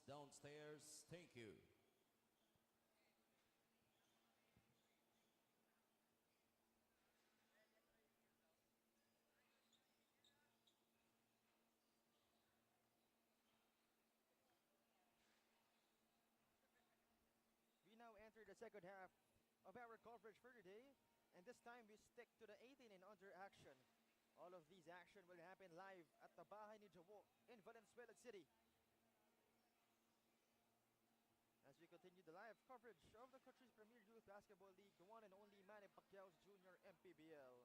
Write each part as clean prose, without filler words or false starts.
downstairs. Thank you. We now enter the second half of our coverage for today, and this time we stick to the 18 and under action. All of these action will happen live at the Bahay ni Jawo in Valenzuela City. As we continue the live coverage of the country's premier youth basketball league, the one and only Manny Pacquiao's Junior MPBL.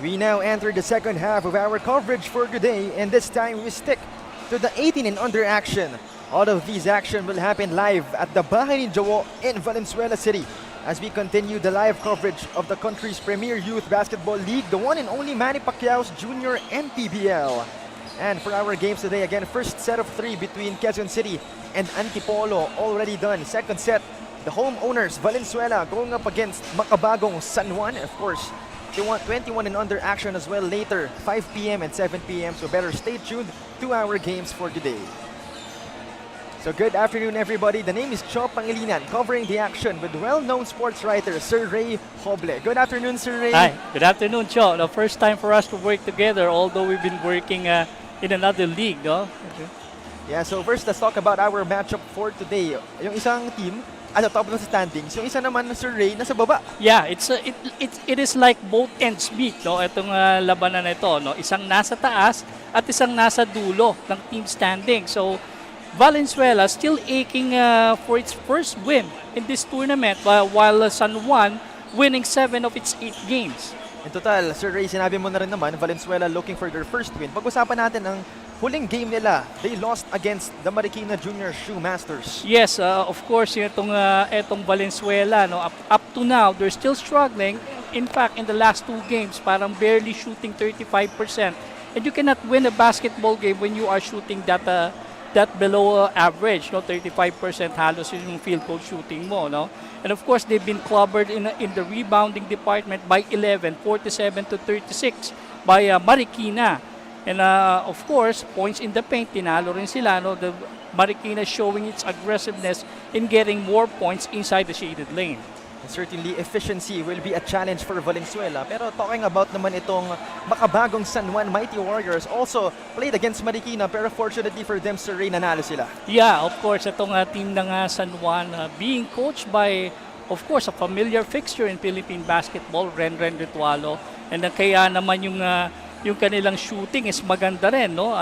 We now enter the second half of our coverage for today, and this time we stick to the 18 and under action. All of these action will happen live at the Bahay ni Jawo in Valenzuela City as we continue the live coverage of the country's premier youth basketball league, the one and only Manny Pacquiao's Junior MPBL. And for our games today, again, first set of three between Quezon City and Antipolo already done. Second set, the home owners Valenzuela going up against Makabagong San Juan. Of course, they want 21 and under action as well later, 5 p.m. and 7 p.m. So better stay tuned to our games for today. So good afternoon, everybody. The name is Cho Pangilinan, covering the action with well-known sports writer Sir Ray Hoble. Good afternoon, Sir Ray. Hi, good afternoon, Cho. The first time for us to work together, although we've been working in another league, no? Okay. Yeah, so first, let's talk about our matchup for today. Yung isang team, at the top of the standings. Yung isa naman, Sir Ray, nasa baba. Yeah, it is like both ends meet, no? Itong labanan na ito, no? Isang nasa taas at isang nasa dulo ng team standing. So, Valenzuela still aching for its first win in this tournament while San Juan winning 7 of its 8 games. In total, Sir Ray, sinabi mo na rin naman, Valenzuela looking for their first win. Pag-usapan natin ang huling game nila. They lost against the Marikina Junior Shoe Masters. Yes, of course, itong Valenzuela, no, up to now, they're still struggling. In fact, in the last 2 games, parang barely shooting 35%. And you cannot win a basketball game when you are shooting that below average, no, 35% halos yung field goal shooting mo, no. And of course, they've been clobbered in the rebounding department by 11, 47 to 36 by Marikina. And of course, points in the paint, tinalo rin sila, no. The Marikina showing its aggressiveness in getting more points inside the shaded lane. And certainly, efficiency will be a challenge for Valenzuela. Pero talking about naman itong Makabagong San Juan Mighty Warriors, also played against Marikina, pero fortunately for them, Sir Ray, nanalo sila. Yeah, of course, itong team ng San Juan being coached by, of course, a familiar fixture in Philippine basketball, Renren Ritualo. And kaya naman yung kanilang shooting is maganda rin, no?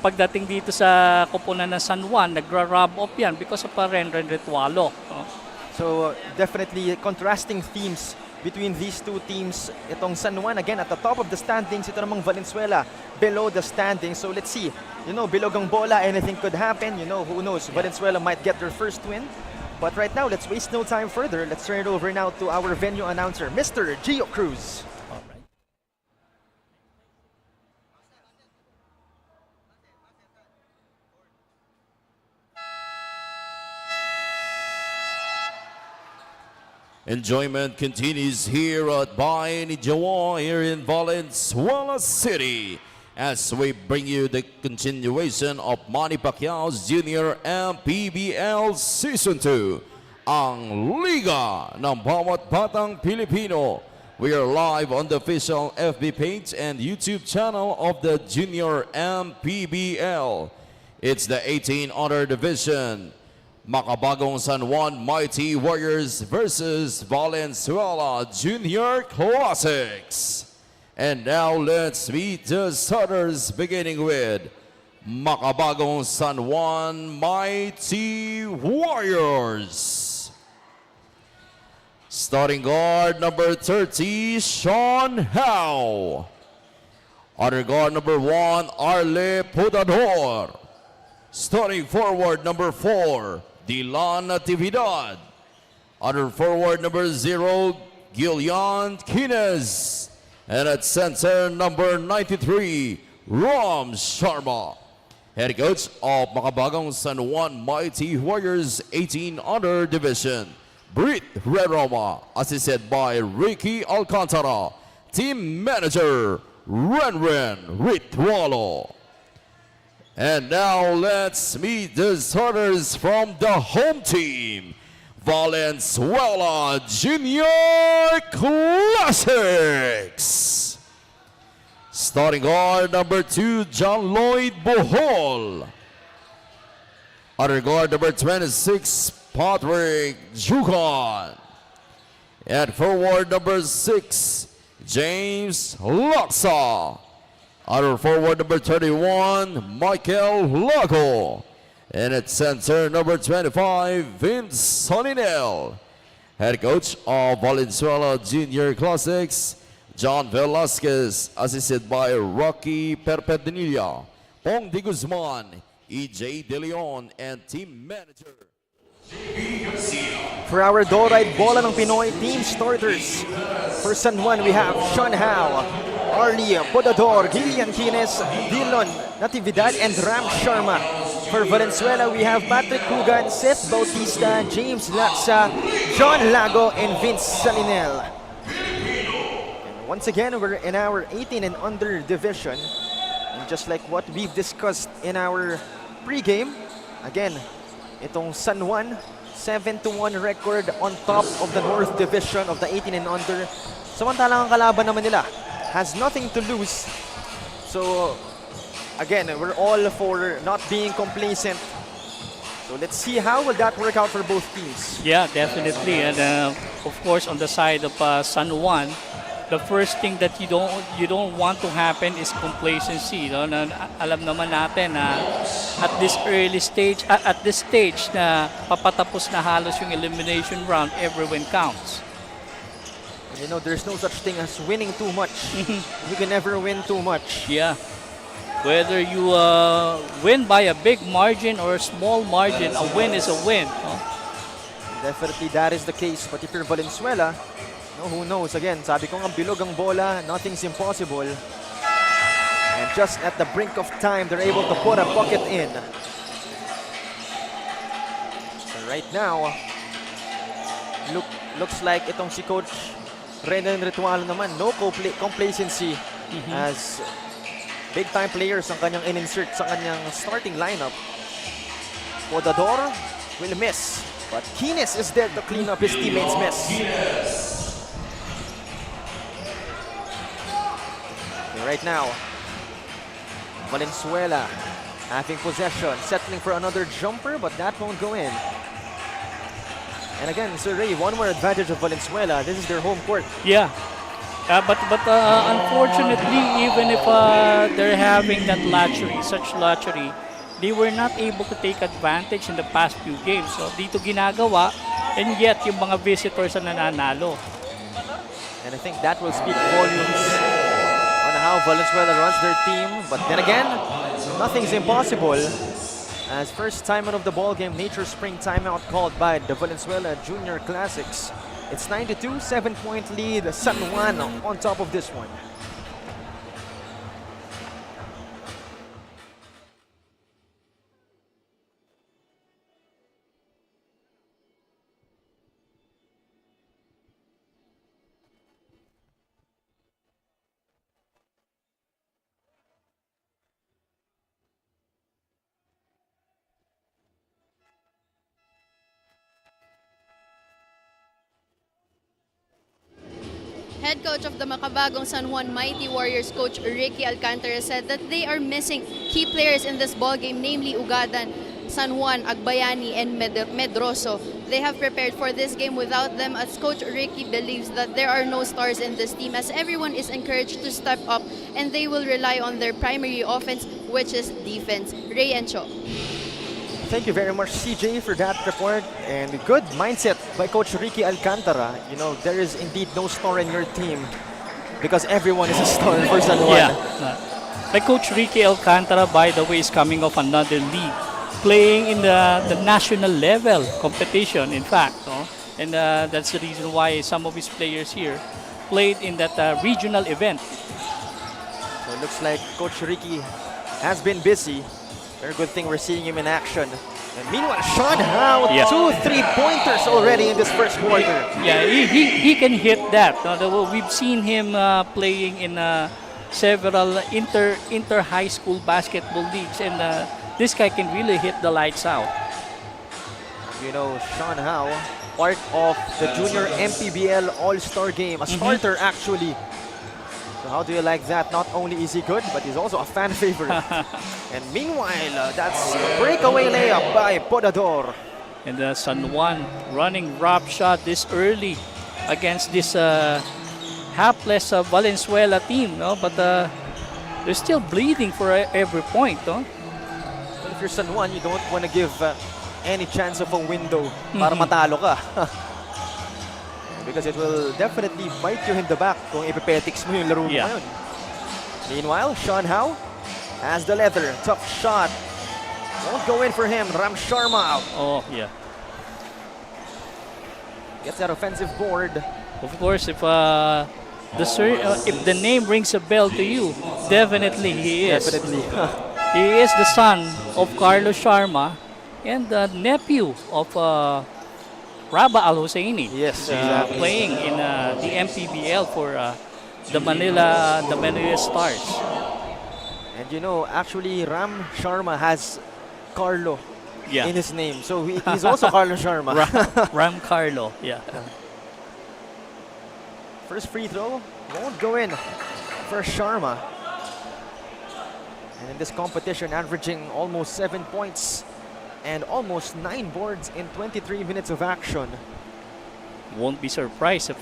Pagdating dito sa koponan ng San Juan, nagra-rub off yan because of Renren Ritualo. No? So definitely contrasting themes between these two teams. Itong San Juan again at the top of the standings. Ito namang Valenzuela below the standings. So let's see. You know, bilog ang bola, anything could happen. You know, who knows? Valenzuela might get their first win. But right now, let's waste no time further. Let's turn it over now to our venue announcer, Mr. Gio Cruz. All right. Enjoyment continues here at Bahay ni Jawo here in Valenzuela City as we bring you the continuation of Manny Pacquiao's Junior MPBL Season 2, ang Liga ng Bawat Batang Pilipino. We are live on the official FB page and YouTube channel of the Junior MPBL. It's the 18 Honor Division. Makabagong San Juan Mighty Warriors versus Valenzuela Junior Classics. And now let's meet the starters, beginning with Makabagong San Juan Mighty Warriors. Starting guard number 30, Sean Jawo. Other guard number 1, Arle Podador. Starting forward number 4, Dylan Natividad. Other forward number 0, Gillian Quines. And at center number 93, Rom Sharma. Head coach of Makabagong San Juan Mighty Warriors 18 Honor Division, Brit Redroma, assisted by Ricky Alcantara. Team manager, Renren Ritwalo. And now let's meet the starters from the home team, Valenzuela Junior Classics. Starting guard number 2, John Lloyd Bohol. Other guard number 26, Patrick Juan. At forward number 6, James Laksa. Other forward number 31, Michael Lago. And at center number 25, Vince Soninel. Head coach of Valenzuela Junior Classics, John Velasquez, assisted by Rocky Perpedinilla, Pong Di Guzman, EJ De Leon, and team manager For our Dorite Bola ng Pinoy team starters, for San Juan we have Sean Jawo, Arlie Podador, Gillian Quines, Dillon Natividad, and Ram Sharma. For Valenzuela, we have Patrick Hugan, Seth Bautista, James Laksa, John Lago, and Vince Salinel. And once again, we're in our 18 and under division. And just like what we've discussed in our pregame, again, itong San Juan, 7-1 record on top of the North Division of the 18 and under. Samantalang ang kalaban naman nila has nothing to lose. So again, we're all for not being complacent. So let's see how will that work out for both teams. Yeah, definitely. And of course, on the side of San Juan, the first thing that you don't want to happen is complacency. No? Alam naman natin na at this early stage, at this stage na papatapos na halos yung elimination round, every win counts. You know, there's no such thing as winning too much. You can never win too much. Yeah. Whether you win by a big margin or a small margin, a win is a win. No? Definitely that is the case. But if you're Valenzuela, no, who knows? Again, sabi ko nga bilog ang bola, nothing's impossible. And just at the brink of time, they're able to put a bucket in. So right now, looks like itong si Coach Renan Ritualo naman, no complacency as big-time players ang kanyang in-insert sa kanyang starting lineup. Podador will miss, but Quines is there to clean up his teammates' miss. Okay, right now, Valenzuela having possession, settling for another jumper, but that won't go in. And again, Sir Ray, one more advantage of Valenzuela. This is their home court. Yeah. But unfortunately, even if they're having that such luxury, they were not able to take advantage in the past few games. So dito ginagawa, and yet yung mga visitors na nananalo. And I think that will speak volumes on how Valenzuela runs their team. But then again, nothing's impossible. As first timeout of the ball game, Nature Spring timeout called by the Valenzuela Junior Classics. It's 9-2, 7-point lead. San Juan on top of this one. Head coach of the Makabagong San Juan Mighty Warriors, Coach Ricky Alcantara, said that they are missing key players in this ballgame, namely Ugadan, San Juan, Agbayani, and Medroso. They have prepared for this game without them, as Coach Ricky believes that there are no stars in this team, as everyone is encouraged to step up and they will rely on their primary offense, which is defense. Ray and Cho. Thank you very much, CJ, for that report. And good mindset by Coach Ricky Alcantara. You know, there is indeed no star in your team because everyone is a star for San Juan. Yeah. Like Coach Ricky Alcantara, by the way, is coming off another league, playing in the national level competition, in fact. No? And that's the reason why some of his players here played in that regional event. So it looks like Coach Ricky has been busy. Very good thing we're seeing him in action. And meanwhile, Sean Howe, Yeah. 2 3-pointers already in this first quarter. Yeah, he can hit that. We've seen him playing in several inter-high school basketball leagues, and this guy can really hit the lights out. You know, Sean Howe, part of the Junior MPBL All-Star Game, a starter actually. So how do you like that? Not only is he good, but he's also a fan favorite. And meanwhile, that's a breakaway layup by Podador. And San Juan running rough shot this early against this hapless Valenzuela team, no? But they're still bleeding for every point, no? Well, if you're San Juan, you don't want to give any chance of a window para matalo ka. Because it will definitely bite you in the back kung ipepetics mo yung laro mo ngayon. Meanwhile, Sean Howe has the leather. Tough shot. Won't go in for him. Ram Sharma Oh, yeah. gets that offensive board. Of course, if the name rings a bell to you, definitely he is. Definitely. He is the son of Carlos Sharma and the nephew of Rabah Al Husseini. Yes, exactly. Playing in the MPBL for the Manila Stars. And you know, actually, Ram Sharma has Carlo in his name. So he's also Carlo Sharma. Ram Carlo, yeah. First free throw won't go in for Sharma. And in this competition, averaging almost 7 points and almost 9 boards in 23 minutes of action. Won't be surprised if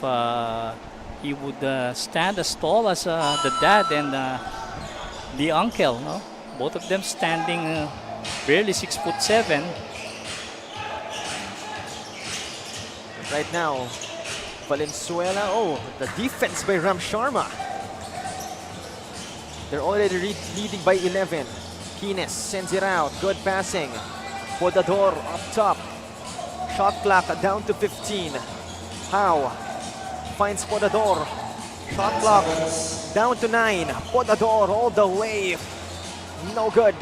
he would stand as tall as the dad and the uncle. No? Both of them standing barely 6'7". Right now, Valenzuela. Oh, the defense by Ram Sharma. They're already leading by 11. Kines sends it out. Good passing. Podador up top. Shot clock down to 15. Howe finds Podador. Shot clock down to 9. Podador all the way. No good.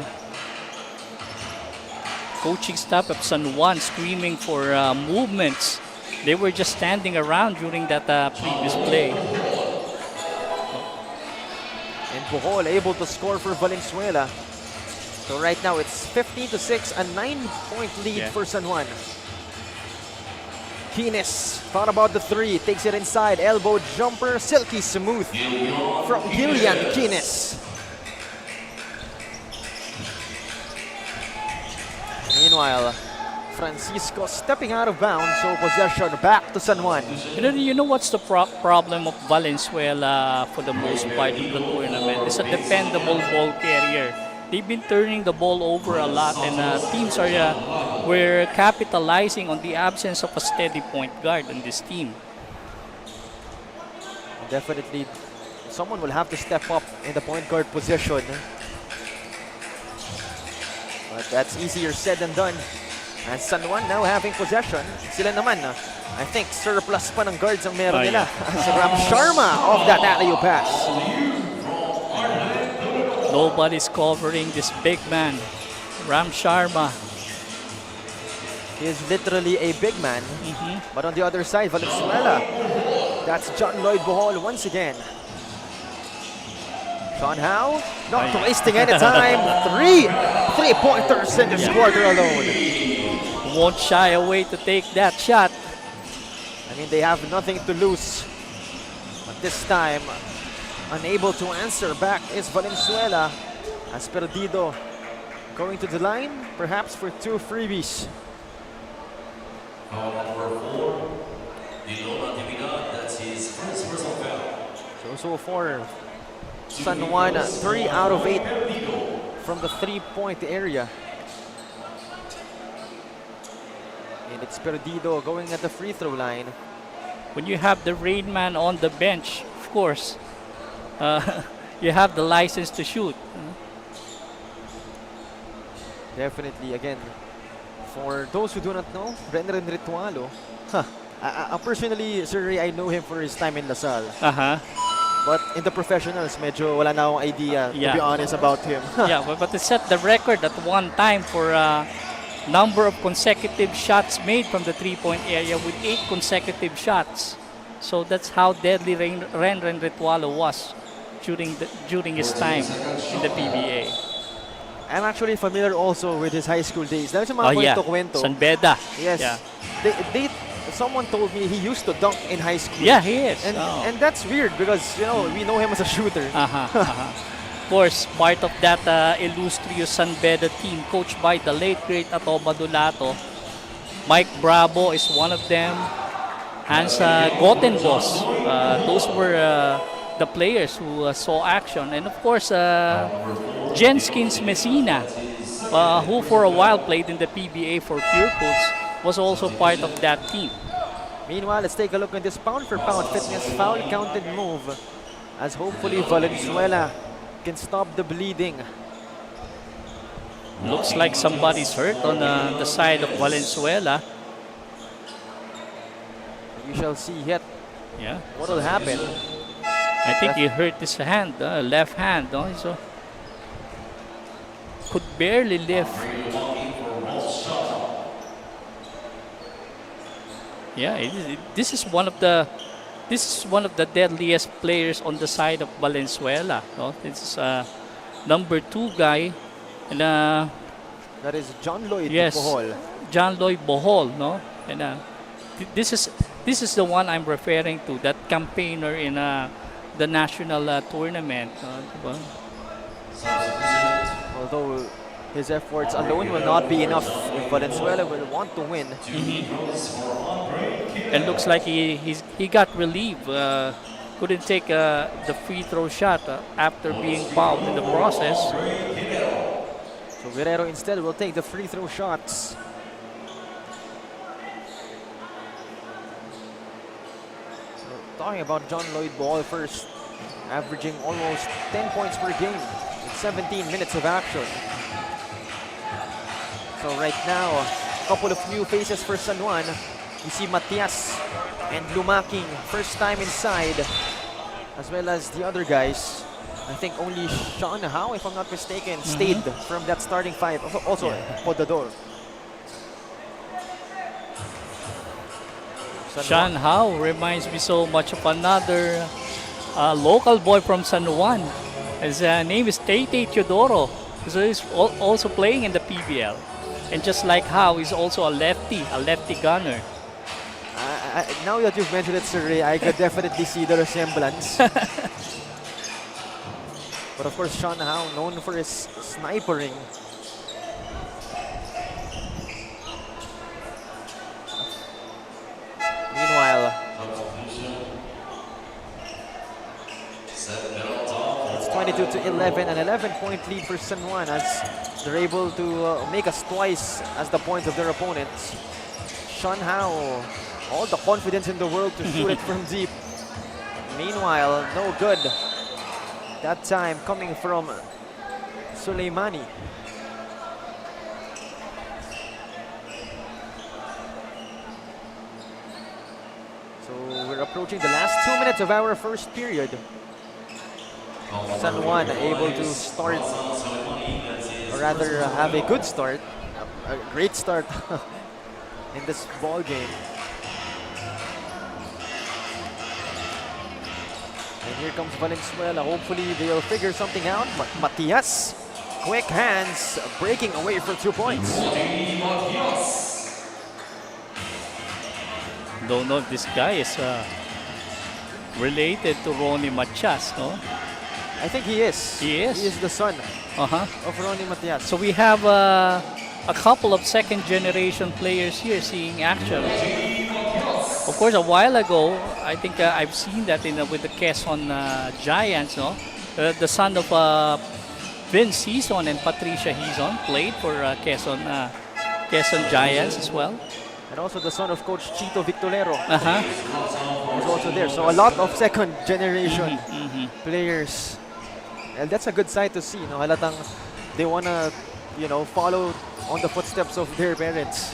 Coaching staff of San Juan screaming for movements. They were just standing around during that previous play. And Bohol able to score for Valenzuela. So right now it's 15-6, a 9-point lead for San Juan. Kines thought about the three, takes it inside, elbow jumper, silky smooth from Gillian Kines. Meanwhile, Francisco stepping out of bounds, so possession back to San Juan. You know what's the problem of Valenzuela for the most part of the tournament? It's a dependable ball carrier. They've been turning the ball over a lot, and teams were capitalizing on the absence of a steady point guard on this team. Definitely, someone will have to step up in the point guard position. But that's easier said than done. And San Juan now having possession. Sila naman, I think surplus pa ng guards ang meron nila. As Ram Sharma of that alley pass. Nobody's covering this big man, Ram Sharma. He is literally a big man. But on the other side, Valenzuela. That's John Lloyd Bohol once again. Sean Howe, not wasting any time. Three-pointers in this quarter alone. Won't shy away to take that shot. I mean, they have nothing to lose. But this time, unable to answer back is Valenzuela. As Perdido going to the line, perhaps for 2 freebies. That's his first personal foul. So far, San Juan 3 out of 8 from the 3-point area. And it's Perdido going at the free throw line. When you have the rain man on the bench, of course, you have the license to shoot. Definitely, again, for those who do not know, Renren Ritualo, personally, Sir Ray, I know him for his time in LaSalle. But in the professionals, medyo wala na akong idea, to be honest, about him. Yeah, but he set the record at one time for number of consecutive shots made from the 3-point area with 8 consecutive shots. So that's how deadly Renren Ritualo was during his time in the PBA. I'm actually familiar also with his high school days. Dahil sa mga kwento-kwento. San Beda. Yes. Yeah. Someone told me he used to dunk in high school. Yeah, he is. And that's weird because, you know, we know him as a shooter. Of course, part of that illustrious San Beda team coached by the late great Ato Badulato. Mike Bravo is one of them. Hans Gottenbos. Those were the players who saw action. And of course, Jenskins Messina, who for a while played in the PBA for Pure Foods, was also part of that team. Meanwhile, let's take a look at this pound-for-pound fitness foul counted move as hopefully Valenzuela can stop the bleeding. Looks like somebody's hurt on the side of Valenzuela. We shall see yet Yeah. what will happen. I think he hurt his hand, left hand. So could barely lift. Yeah, this is one of the deadliest players on the side of Valenzuela. This is number 2 guy, and That is John Lloyd Bohol. John Lloyd Bohol, no, and this is the one I'm referring to, that campaigner in the national tournament. Although his efforts alone will not be enough if Valenzuela will want to win. And looks like he got relieved. Couldn't take the free throw shot after being fouled in the process. So Guerrero instead will take the free throw shots. So talking about John Lloyd Ball first, averaging almost 10 points per game with 17 minutes of action. So right now, a couple of new faces for San Juan. You see Matias and Lumaking, first time inside, as well as the other guys. I think only Sean Howe, if I'm not mistaken, stayed from that starting 5. Also, Podador. Sean Howe reminds me so much of another local boy from San Juan. His name is Tate Teodoro. So he's also playing in the PBL. And just like Howe, he's also a lefty gunner. Now that you've mentioned it, Sir Ray, I could definitely see the resemblance. But of course, Sean Howe, known for his snipering. Meanwhile, it's 22-11, an 11-point lead for San Juan as they're able to make us twice as the points of their opponents. Sean Howe, all the confidence in the world to shoot it from deep. Meanwhile, no good. That time coming from Soleimani. So we're approaching the last 2 minutes of our first period. San Juan able to start, or rather have a good start, a great start in this ball game. And here comes Valenzuela. Hopefully they'll figure something out. But Matias, quick hands, breaking away for 2 points. Don't know if this guy is related to Ronnie Matias, no? I think he is. He is? He is the son Uh-huh. of Ronnie Matias. So we have a couple of second-generation players here seeing action. Of course, a while ago, I think I've seen that with the Quezon Giants, no? The son of Vince Hizon and Patricia Hizon played for Quezon Giants as well. And also the son of Coach Chito Victorero Uh-huh. is also there. So a lot of second-generation players. And that's a good sight to see. No? Halatang they want to, follow on the footsteps of their parents.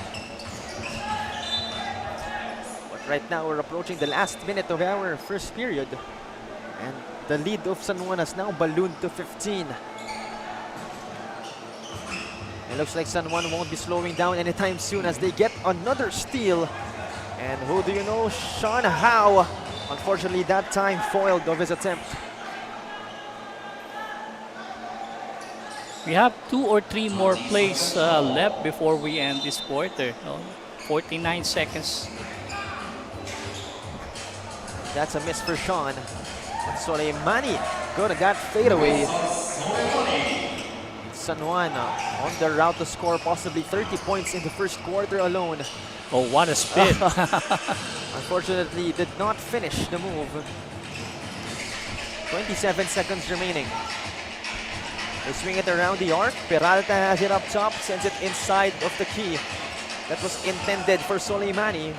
But right now, we're approaching the last minute of our first period. And the lead of San Juan has now ballooned to 15. It looks like San Juan won't be slowing down anytime soon as they get another steal. And who do you know? Sean Howe. Unfortunately, that time foiled of his attempt. We have 2 or 3 more plays left before we end this quarter. No? 49 seconds. That's a miss for Sean. But Soleimani good at that fadeaway. San Juan on the route to score possibly 30 points in the first quarter alone. Oh, what a spin. Unfortunately, did not finish the move. 27 seconds remaining. They swing it around the arc. Peralta has it up top, sends it inside of the key. That was intended for Soleimani.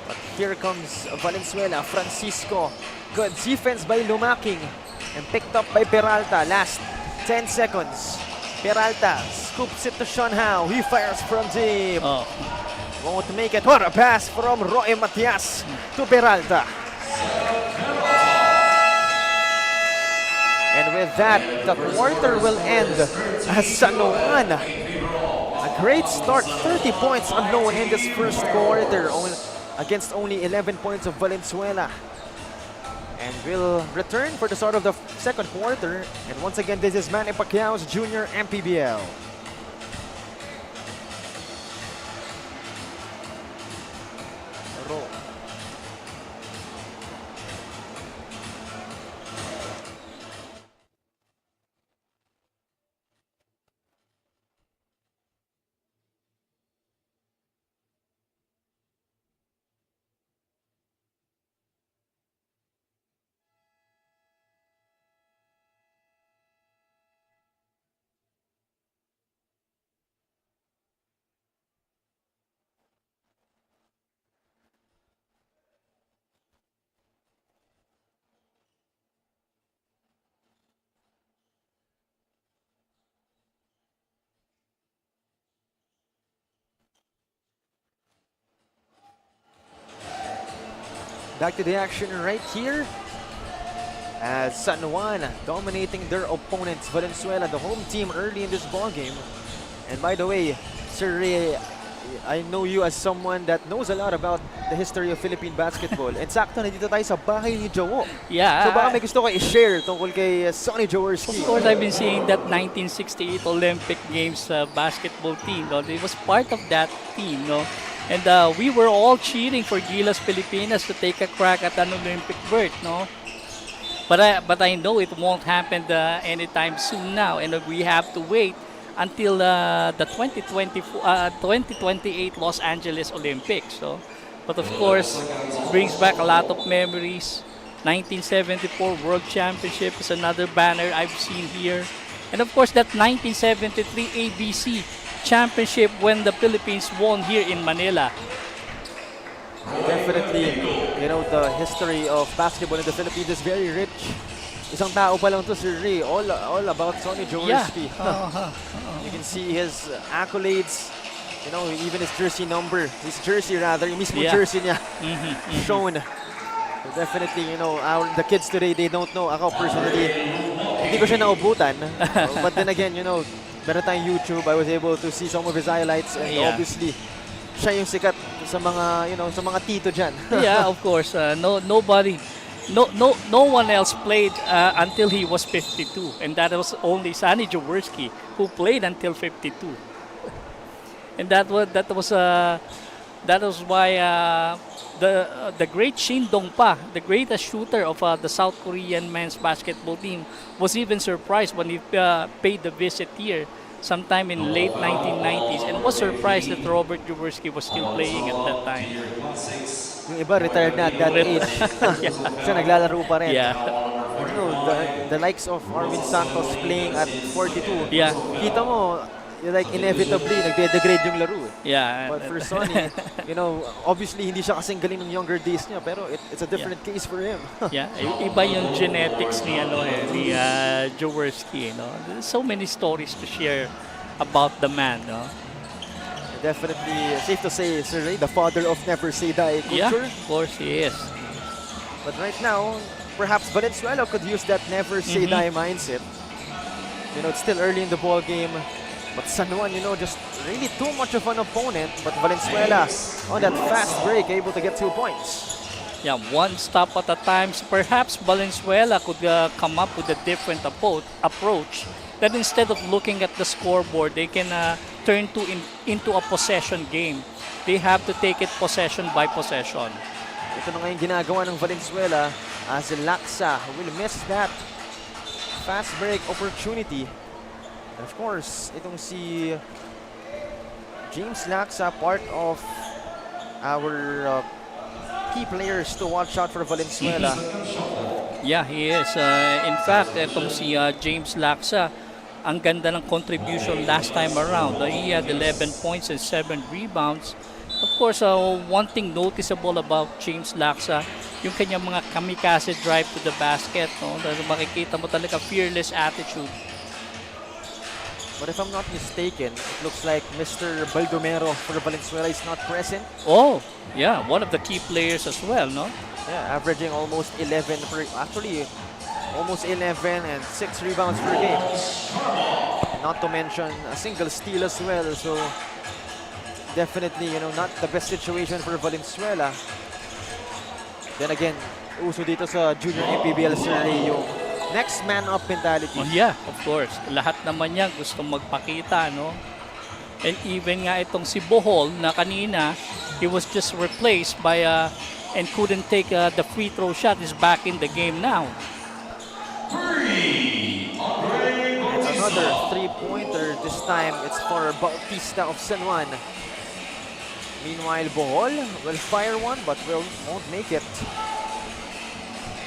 But here comes Valenzuela, Francisco. Good defense by Lumaking. And picked up by Peralta. Last 10 seconds. Peralta scoops it to Sean Howe. He fires from deep. Oh. Won't make it. What a pass from Roy Matias to Peralta. And with that, the quarter will end as San Juan. A great start, 30 points alone in this first quarter against only 11 points of Valenzuela. And we'll return for the start of the second quarter. And once again, this is Manny Pacquiao's Junior MPBL. Roll. Back to the action right here as San Juan dominating their opponents, Valenzuela, the home team early in this ball game. And by the way, Sir Ray, I know you as someone that knows a lot about the history of Philippine basketball. And sakto, nandito tayo sa bahay ni Jawo. Yeah. So baka may gusto ko i-share tungkol kay Sonny Jaworski. Of course, I've been seeing that 1968 Olympic Games basketball team. No? It was part of that team. No? And we were all cheering for Gilas Pilipinas to take a crack at an Olympic berth. No? But I know it won't happen anytime soon now. And we have to wait until the 2028 Los Angeles Olympics. So, but of course, brings back a lot of memories. 1974 World Championship is another banner I've seen here. And of course, that 1973 ABC Championship when the Philippines won here in Manila. Definitely, you know, the history of basketball in the Philippines is very rich. Isang tao pa lang to, Sir Ray. All about Sonny Jaworski. You can see his accolades. You know, even his jersey number. His jersey rather, yung mismo jersey niya shown. So definitely, you know, the kids today, they don't know. Ako personally, hindi ko siya naubutan. But then again, you know, meron tayong YouTube. I was able to see some of his highlights, and obviously, siya yung sikat sa mga, you know, sa mga tito dyan. Yeah, of course. No one else played until he was 52, and that was only Sonny Jaworski who played until 52. And that was why the great Shin Dong-pa, the greatest shooter of the South Korean men's basketball team, was even surprised when he paid the visit here sometime in late 1990s, and was surprised that Robert Jaworski was still playing at that time. Yung iba retired na at that age. Siya naglalaro pa rin. Yeah. You know, the likes of Arvin Santos playing at 42. Yeah. Kita mo, like inevitably nagde-degrade yung laro. Yeah. But for Sonny, you know, obviously hindi siya kasing galing ng younger days niya, pero it's a different case for him. Yeah, iba yung genetics ni Jaworski, no. There's so many stories to share about the man, no. Definitely safe to say, Sir Ray, the father of never say die culture. Yeah, of course he is. But right now, perhaps Valenzuela could use that never say die mindset. You know, it's still early in the ball game. But San Juan, you know, just really too much of an opponent. But Valenzuela, on that fast break, able to get 2 points. Yeah, one stop at a time. Perhaps Valenzuela could come up with a different approach. That instead of looking at the scoreboard, they can turn into a possession game. They have to take it possession by possession. Ito na ngayon ginagawa ng Valenzuela as Laksa will miss that fast break opportunity. And of course, itong si James Laksa, part of our key players to watch out for Valenzuela. Yeah, he is. In fact, itong si James Laksa, ang ganda ng contribution last time around. He had 11 points and 7 rebounds. Of course, one thing noticeable about James Laksa, yung kanyang mga kamikaze drive to the basket. No? Makikita mo talaga fearless attitude. But if I'm not mistaken, it looks like Mr. Baldomero for Valenzuela is not present. Oh, yeah, one of the key players as well, no? Yeah, averaging almost 11 per, actually almost 11 and 6 rebounds per game. Not to mention a single steal as well. So definitely, you know, not the best situation for Valenzuela. Then again, uso dito sa junior MPBL Survey yung next man up mentality. Oh, yeah, of course. Lahat naman yan gusto magpakita, no? And even nga itong si Bohol na kanina, he was just replaced by and couldn't take the free throw shot, is back in the game now. And another three-pointer. This time it's for Bautista of San Juan. Meanwhile, Bohol will fire one but won't make it.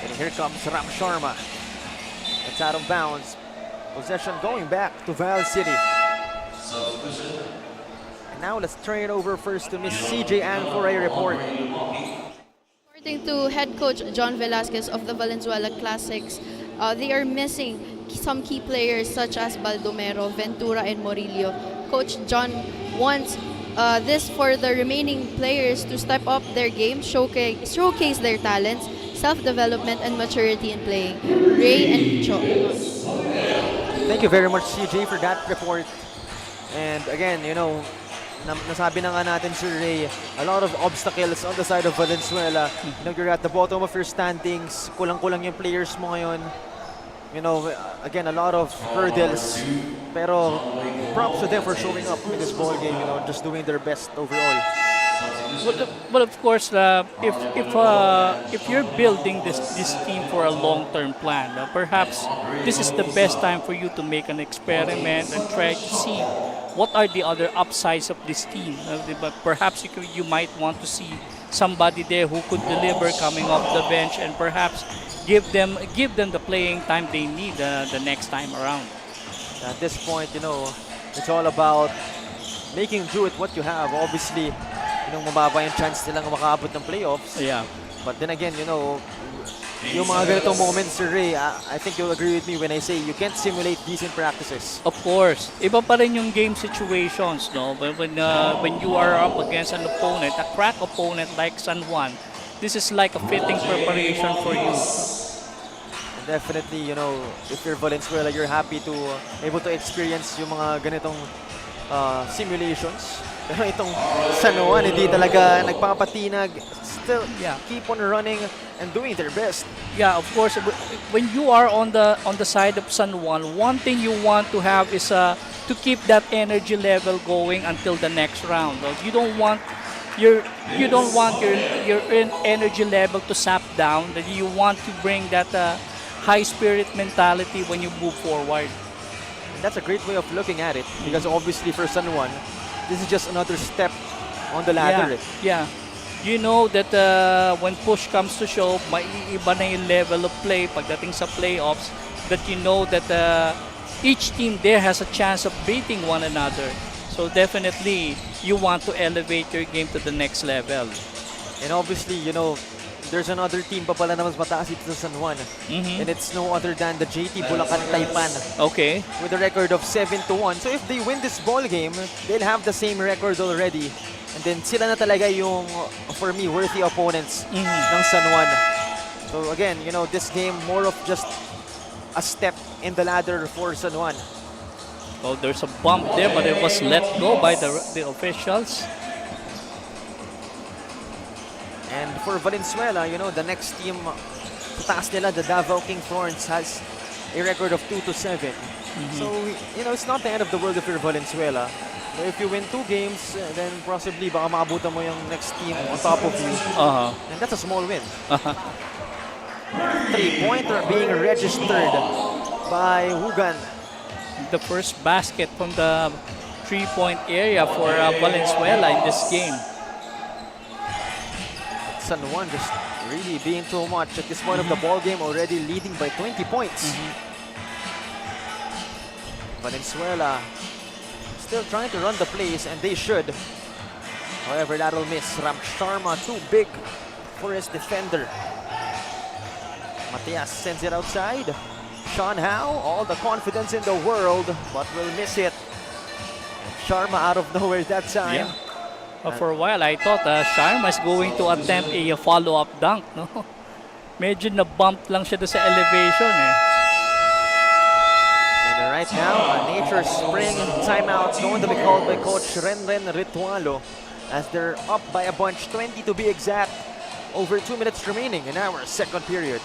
And here comes Ram Sharma. It's out of bounds. Possession going back to Val City. And now let's turn it over first to Miss CJ Ang for a report. According to head coach John Velasquez of the Valenzuela Classics, they are missing some key players such as Baldomero, Ventura, and Morillo. Coach John wants this for the remaining players to step up their game, showcase their talents, self-development, and maturity in playing. Ray and Cho. Thank you very much, CJ, for that report. And again, you know, nasabi na nga natin, Sir Ray, a lot of obstacles on the side of Valenzuela. You know, you're at the bottom of your standings. Kulang-kulang yung players mo ngayon. You know, again, a lot of hurdles. Pero props to them for showing up in this ball game, you know, just doing their best overall. Well, of course, if you're building this team for a long-term plan, perhaps this is the best time for you to make an experiment and try to see what are the other upsides of this team. But perhaps you might want to see somebody there who could deliver coming off the bench, and perhaps give them the playing time they need the next time around. At this point, you know, it's all about making do with what you have. Obviously, mababa yung chance nilang makaabot ng playoffs. Yeah. But then again, yung mga ganitong moments, Sir Ray, I think you'll agree with me when I say you can't simulate these in practices. Of course. Iba pa rin yung game situations, no? When you are up against an opponent, a crack opponent like San Juan, this is like a fitting preparation for you. And definitely, if you're Valenzuela, you're happy to able to experience yung mga ganitong simulations. Pero itong San Juan, hindi talaga nagpapatinag. Still keep on running and doing their best. Yeah, of course. When you are on the side of San Juan, one thing you want to have is to keep that energy level going until the next round. You don't want your energy level to sap down. That you want to bring that high spirit mentality when you move forward. And that's a great way of looking at it, because obviously for San Juan, this is just another step on the ladder. Yeah. You know that when push comes to shove, maiiba na yung level of play pagdating sa playoffs, that you know that each team there has a chance of beating one another. So definitely, you want to elevate your game to the next level. And obviously, there's another team pa pala na mas mataas dito sa San Juan. And it's no other than the JT Bulacan Taipan. Okay. With a record of 7-1. So if they win this ball game, they'll have the same record already. And then sila na talaga yung, for me, worthy opponents ng San Juan. So again, this game more of just a step in the ladder for San Juan. Oh, there's a bump there, but it was let go by the officials. And for Valenzuela, the next team sa taas nila, the Davao King Thorns, has a record of 2-7. So, it's not the end of the world if you're Valenzuela. So if you win 2 games, then possibly baka maabutan mo yung next team on top of you. And that's a small win. 3-pointer being registered by Hugan. The first basket from the 3-point area for Valenzuela in this game. San Juan just really being too much at this point of the ball game, already leading by 20 points. Valenzuela still trying to run the plays, and they should. However, that'll miss. Ram Sharma too big for his defender. Matias sends it outside. Sean Howe, all the confidence in the world, but will miss it. And Sharma out of nowhere that time. For a while, I thought Sharma is going to attempt a follow-up dunk. No? Medyo na-bump lang siya doon sa elevation. And right now, a Nature Spring timeout going to be called by Coach Renren Ritualo, as they're up by a bunch, 20 to be exact, over 2 minutes remaining in our second period.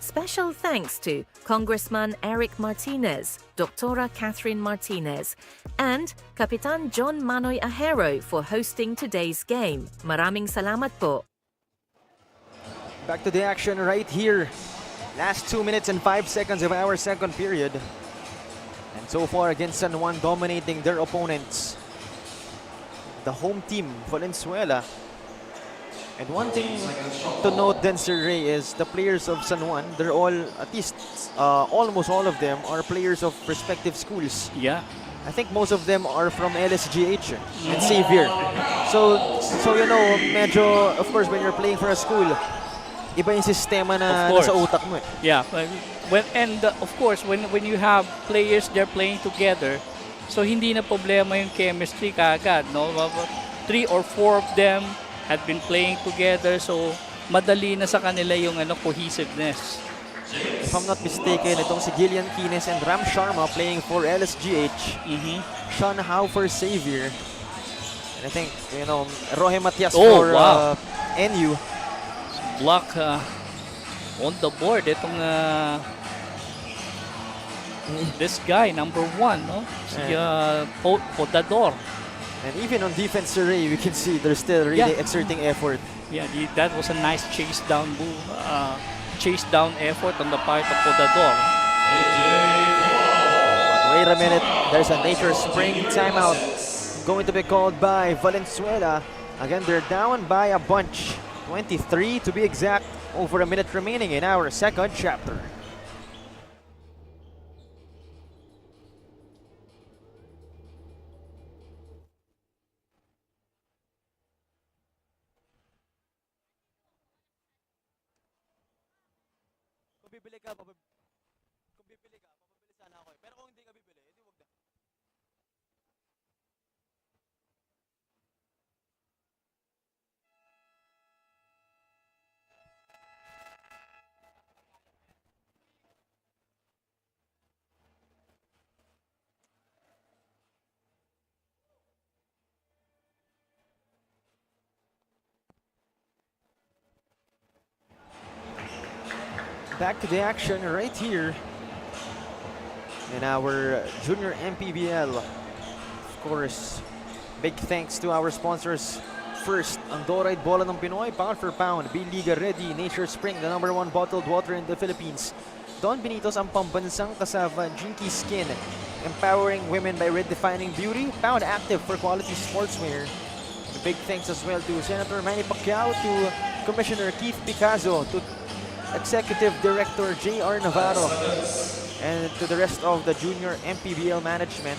Special thanks to Congressman Eric Martinez, Dr. Catherine Martinez, and Kapitan John Manoy Ahero for hosting today's game. Maraming salamat po. Back to the action right here. Last 2 minutes and 5 seconds of our second period. And so far against San Juan, dominating their opponents. The home team, Valenzuela. And one thing to note then, Sir Ray, is the players of San Juan, they're all, at least almost all of them, are players of respective schools. Yeah. I think most of them are from LSGH and Xavier. So medyo, of course, when you're playing for a school, iba yung sistema na nasa utak mo. Yeah. Of course, when you have players they're playing together, so hindi na problema yung chemistry kaagad, no? 3 or 4 of them had been playing together, so madali na sa kanila yung cohesiveness. If I'm not mistaken, itong si Gillian Kines and Ram Sharma playing for LSGH. Sean Howe for Xavier. And I think, Rohe Matias for NU. Block on the board. Itong This guy, number 1, no? Si Podador. And even on defense, Sir Ray, we can see they're still really exerting effort. Yeah, that was a nice chase down move, chase down effort on the part of Podador. But wait a minute, there's a Nature Spring timeout going to be called by Valenzuela. Again, they're down by a bunch, 23 to be exact, over a minute remaining in our second chapter. Kung bibili ka, papabili sana ako eh. Pero kung hindi ka bibili, edi wag na. Back to the action right here in our Junior MPBL. Of course, big thanks to our sponsors. First, ang Dorite Bola ng Pinoy, pound for pound. B-Liga Ready, Nature Spring, the #1 bottled water in the Philippines. Don Benitos, ang pambansang kasava, Jinky Skin, empowering women by redefining beauty. Pound Active for quality sportswear. Big thanks as well to Senator Manny Pacquiao, to Commissioner Keith Picazo, to Executive Director J.R. Navarro, and to the rest of the Junior MPBL management.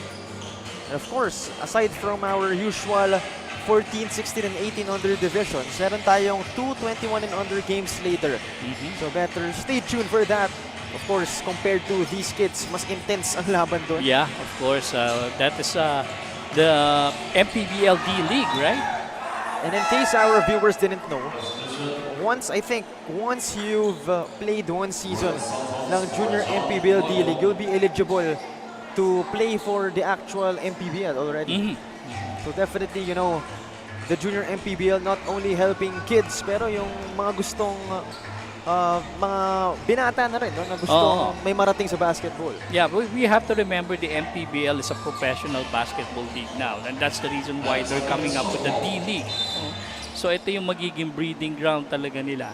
And of course, aside from our usual 14, 16, and 18 under divisions, meron tayong 2 21 and under games later. So better stay tuned for that. Of course, compared to these kids, mas intense ang laban doon. Yeah, of course. That is the MPBL D-League, right? And in case our viewers didn't know, once you've played one season ng Junior MPBL D-League, you'll be eligible to play for the actual MPBL already. So definitely, you know, the Junior MPBL not only helping kids, pero yung mga gustong mga binata na rin, no, na gustong may marating sa basketball. Yeah, we have to remember the MPBL is a professional basketball league now, and that's the reason why they're coming up with the D-League. So ito yung magiging breeding ground talaga nila.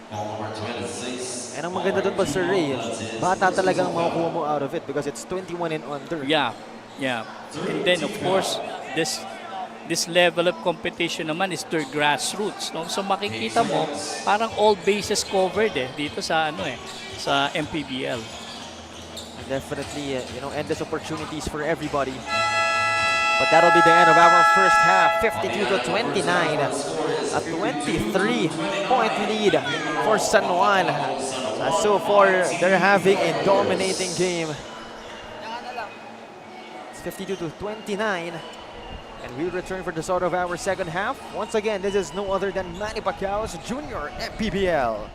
And ang maganda doon pa, Sir Ray, bata talagang makukuha mo out of it because it's 21 and under. Yeah. And then of course, this level of competition naman is their grassroots, no? So makikita mo parang all bases covered dito sa sa MPBL. Definitely, you know, endless opportunities for everybody. But that'll be the end of our first half, 52-29. A 23-point lead for San Juan. So far, they're having a dominating game. It's 52-29. And we'll return for the start of our second half. Once again, this is no other than Manny Pacquiao's Junior MPBL.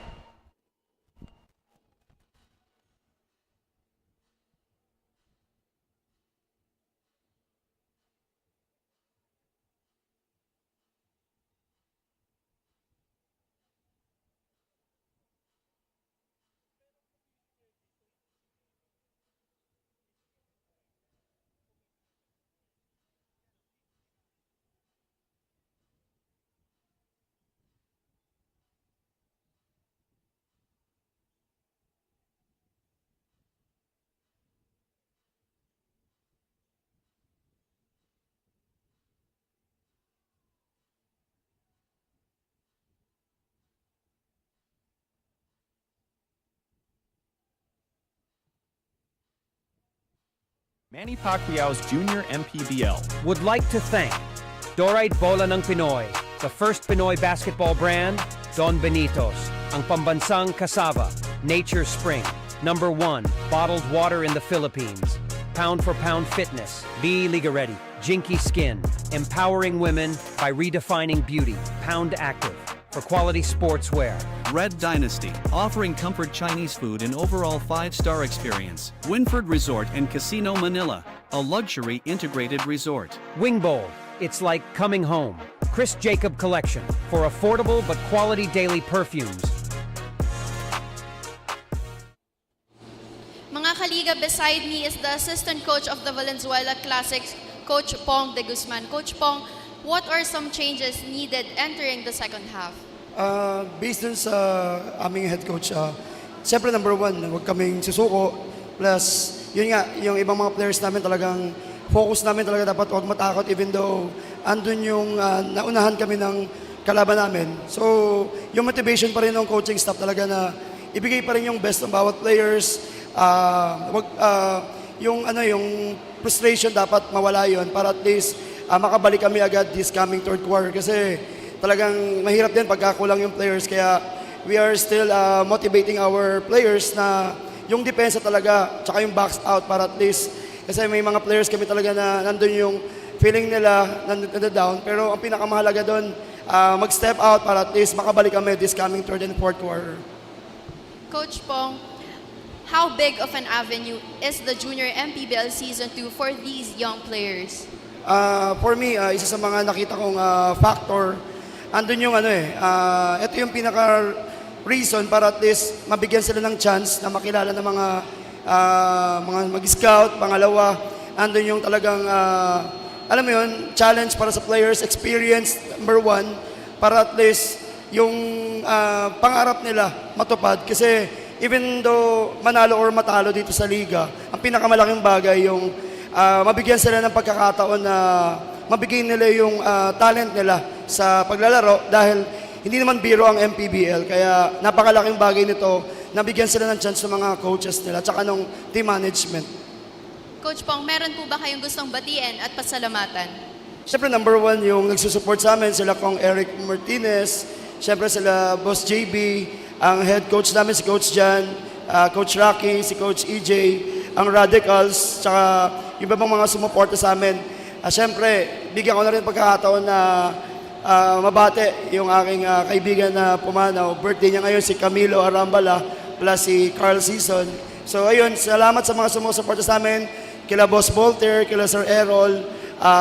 Manny Pacquiao's Junior MPBL would like to thank Dorite Bola ng Pinoy, the first Pinoy basketball brand, Don Benitos, ang pambansang kasava, Nature Spring, #1 bottled water in the Philippines, Pound for Pound Fitness, B-Liga Ready, Jinky Skin, empowering women by redefining beauty, Pound Active, for quality sportswear. Red Dynasty, offering comfort Chinese food and overall 5-star experience. Winford Resort and Casino Manila, a luxury integrated resort. Wing Bowl, it's like coming home. Chris Jacob Collection, for affordable but quality daily perfumes. Mga Kaliga, beside me is the assistant coach of the Valenzuela Classics, Coach Pong de Guzman. Coach Pong, what are some changes needed entering the second half? Based dun sa aming head coach, siyempre number one, huwag kaming susuko. Plus, yun nga, yung ibang mga players namin talagang focus namin talaga dapat huwag matakot even though andun yung naunahan kami ng kalaban namin. So, yung motivation pa rin ng coaching staff talaga na ibigay pa rin yung best ng bawat players. Yung frustration dapat mawala yun para at least makabalik kami agad this coming third quarter kasi talagang mahirap din pagkakulang yung players kaya we are still motivating our players na yung depensa talaga tsaka yung box out para at least kasi may mga players kami talaga na nandun yung feeling nila nandun down pero ang pinakamahalaga doon mag-step out para at least makabalik kami this coming third and fourth quarter. Coach Pong, how big of an avenue is the Junior MPBL Season 2 for these young players? For me, isa sa mga nakita kong factor, andun yung ito yung pinaka-reason para at least mabigyan sila ng chance na makilala ng mga mag-scout. Pangalawa, andun yung talagang, alam mo yun, challenge para sa players, experience, number one, para at least yung pangarap nila matupad. Kasi even though manalo or matalo dito sa liga, ang pinakamalaking bagay yung mabigyan sila ng pagkakataon na mabigay nila yung talent nila sa paglalaro dahil hindi naman biro ang MPBL. Kaya napakalaking bagay nito, nabigyan sila ng chance ng mga coaches nila at saka ng team management. Coach Pong, meron po ba kayong gustong batiin at pasalamatan? Siyempre number one yung nagsusupport sa amin, sila kong Eric Martinez, siyempre sila Boss JB, ang head coach namin si Coach Jan, Coach Rocky, si Coach EJ, ang Radicals, saka yung ibang mga sumuporta sa amin. Siyempre, bigyan ko na rin pagkakataon na mabate yung aking kaibigan na pumanaw. Birthday niya ngayon si Camilo Arambala plus si Carl Season. So ayun, salamat sa mga sumusuporta sa amin, kila Boss Volter, kila Sir Errol,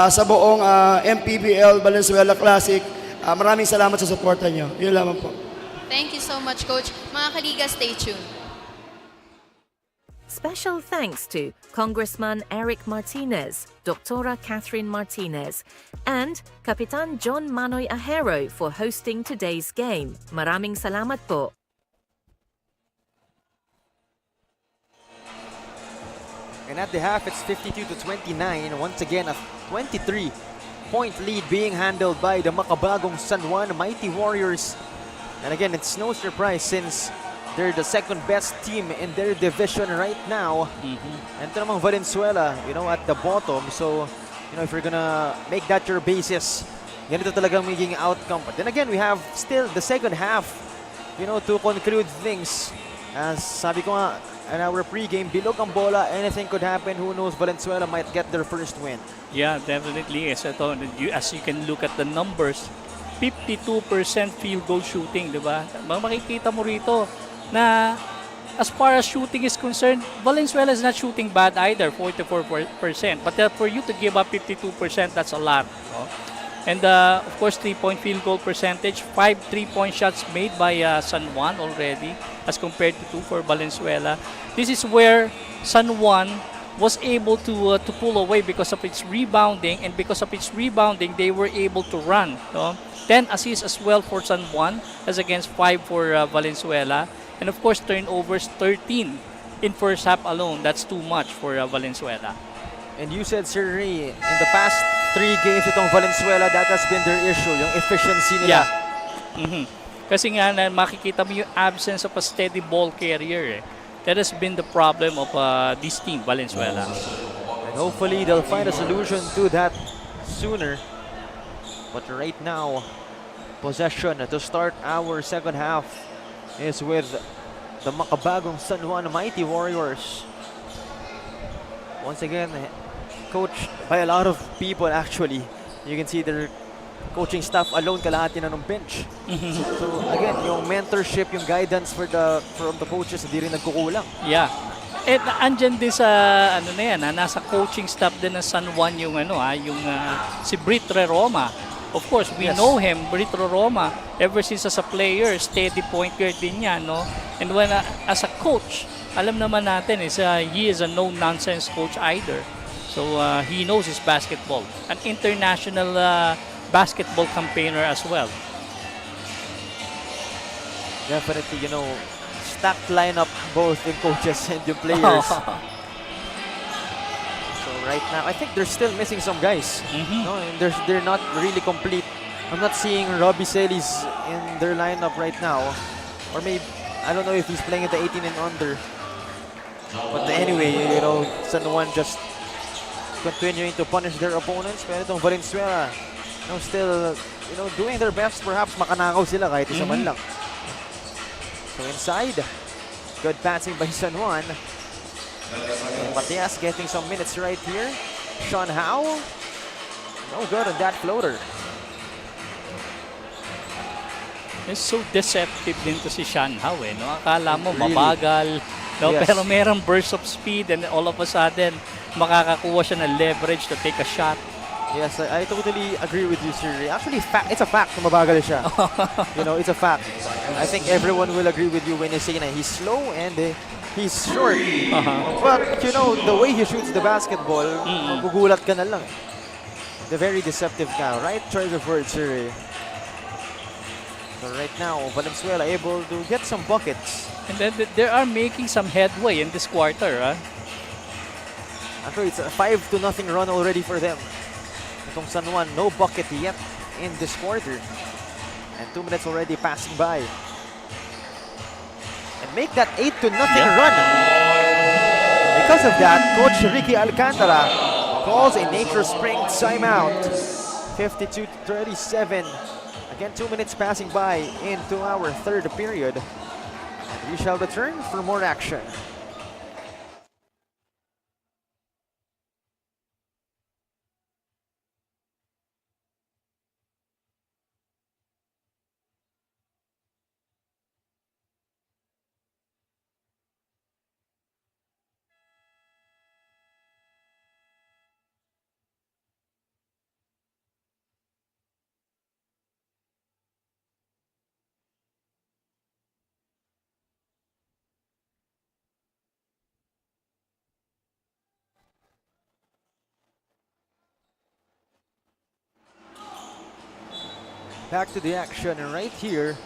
sa buong MPBL Valenzuela Classic. Maraming salamat sa suporta niyo. Yun lamang po. Thank you so much, Coach. Mga Kaliga, stay tuned. Special thanks to Congressman Eric Martinez, Dr. Catherine Martinez, and Kapitan John Manoy Ahero for hosting today's game. Maraming salamat po. And at the half, it's 52-29. Once again, a 23-point lead being handled by the Makabagong San Juan Mighty Warriors. And again, it's no surprise since they're the second best team in their division right now. And ito namang Valenzuela, at the bottom. So, if you're gonna make that your basis, ganito talagang magiging outcome. But then again, we have still the second half, to conclude things. As sabi ko nga, in our pregame, bilog ang bola, anything could happen. Who knows, Valenzuela might get their first win. Yeah, definitely. As you can look at the numbers, 52% field goal shooting, di ba? Makikita mo rito na as far as shooting is concerned, Valenzuela is not shooting bad either, 44%. But for you to give up 52%, that's a lot. No? And of course, 3-point field goal percentage, 5 3-point shots made by San Juan already as compared to 2 for Valenzuela. This is where San Juan was able to pull away because of its rebounding, and because of its rebounding, they were able to run. No? 10 assists as well for San Juan as against 5 for Valenzuela. And of course, turnovers 13 in first half alone. That's too much for Valenzuela. And you said, Sir Ray, in the past 3 games itong Valenzuela, that has been their issue, yung efficiency nila. Yeah. Kasi nga, makikita mo yung absence of a steady ball carrier. That has been the problem of this team, Valenzuela. And hopefully, they'll find a solution to that sooner. But right now, possession to start our second half is with the Makabagong San Juan Mighty Warriors. Once again, coached by a lot of people actually. You can see their coaching staff alone kalahati na ng bench. So again, yung mentorship, yung guidance from the coaches hindi rin nagkukulang. Yeah. At andyan din sa nasa coaching staff din ng San Juan yung si Brit Roma. Of course, we know him, Brit Roma, ever since as a player, steady point guard din niya, no? And when as a coach, alam naman natin is he is a no-nonsense coach either. So he knows his basketball. An international basketball campaigner as well. Definitely, you know, stacked lineup both in coaches and the players. So right now, I think they're still missing some guys. No, and they're not really complete. I'm not seeing Robbie Celis in their lineup right now. Or maybe, I don't know if he's playing at the 18 and under. But anyway, you know, San Juan just continuing to punish their opponents. Pero itong Valenzuela, you know, still, you know, doing their best. Perhaps makanakaw sila kahit isa man lang. So inside, good passing by San Juan. And Matias getting some minutes right here. Sean Howe, no good on that floater. It's so deceptive din to si Sean Howe, eh, no? Akala mo mabagal, no? Pero merong burst of speed and all of a sudden makakakuha siya ng leverage to take a shot. Yes, I totally agree with you, sir. Actually, it's a fact na mabagal siya. You know, it's a fact. I think everyone will agree with you when you say na he's slow and he's short. But, you know, the way he shoots the basketball, magugulat ka na lang. The very deceptive guy. Right choice of words, sir. So right now, Valenzuela able to get some buckets. And then they are making some headway in this quarter. Actually, it's a 5-0 run already for them. Itong San Juan, no bucket yet in this quarter. And 2 minutes already passing by. And make that 8-0 run. Because of that, Coach Ricky Alcantara calls a Nature Spring timeout. 52-37. Again, 2 minutes passing by into our third period. And we shall return for more action. Back to the action, and right here,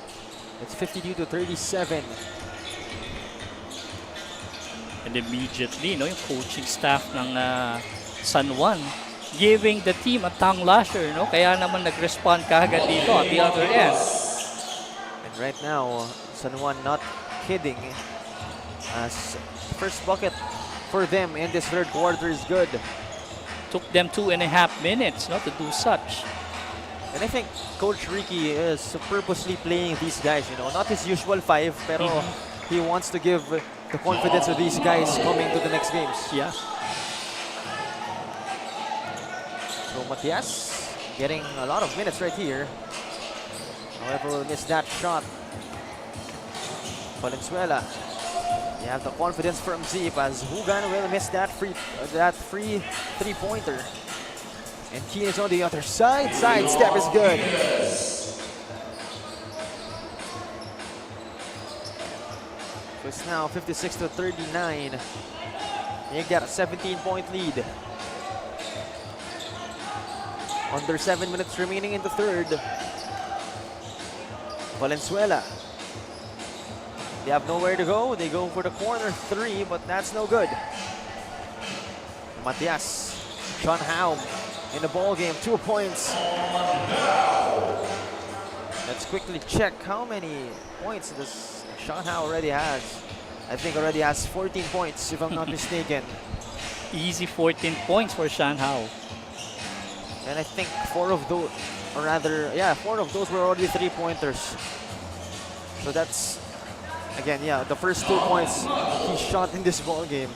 it's 52-37. And immediately, no, yung coaching staff ng San Juan giving the team a tongue lasher, no? Kaya naman nag-respond kaagad dito at the other end. And right now, San Juan not kidding, as first bucket for them in this third quarter is good. Took them 2.5 minutes, no, to do such. And I think Coach Ricky is purposely playing these guys, you know, not his usual 5, pero he wants to give the confidence of these guys coming to the next games. Yeah. So Matias getting a lot of minutes right here. However, will miss that shot. Valenzuela, you have the confidence from Zip as Hugan will miss that free three-pointer. And Keen is on the other side. Side step is good. So it's now 56-39. You got a 17-point lead. Under 7 minutes remaining in the third. Valenzuela. They have nowhere to go. They go for the corner 3, but that's no good. Matias. Sean Howe in the ball game, 2 points. Let's quickly check how many points does Sean Howe already has. I think already has 14 points, if I'm not mistaken. Easy 14 points for Sean Howe. And I think 4 of those, or rather, yeah, 4 of those were already 3-pointers. So that's, again, yeah, the first 2 points he shot in this ball game.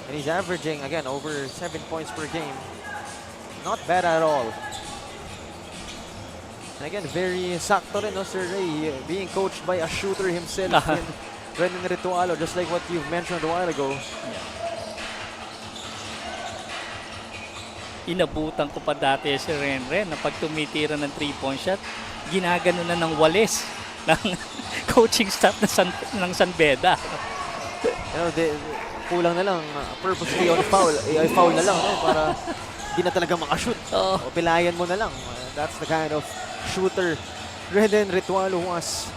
And he's averaging, again, over 7 points per game. Not bad at all. And again, very sakto rin, no, Sir Ray, being coached by a shooter himself in Renan Ritualo, just like what you've mentioned a while ago. Inabutan ko pa dati si Renren na pag tumitira ng 3-point shot, ginagano na ng walis. ng coaching staff ng San Beda. Kulang na lang, purposely on foul, ay foul na lang, no? Para di na talaga makashoot. O pilayan mo na lang. That's the kind of shooter Reden Ritualo was.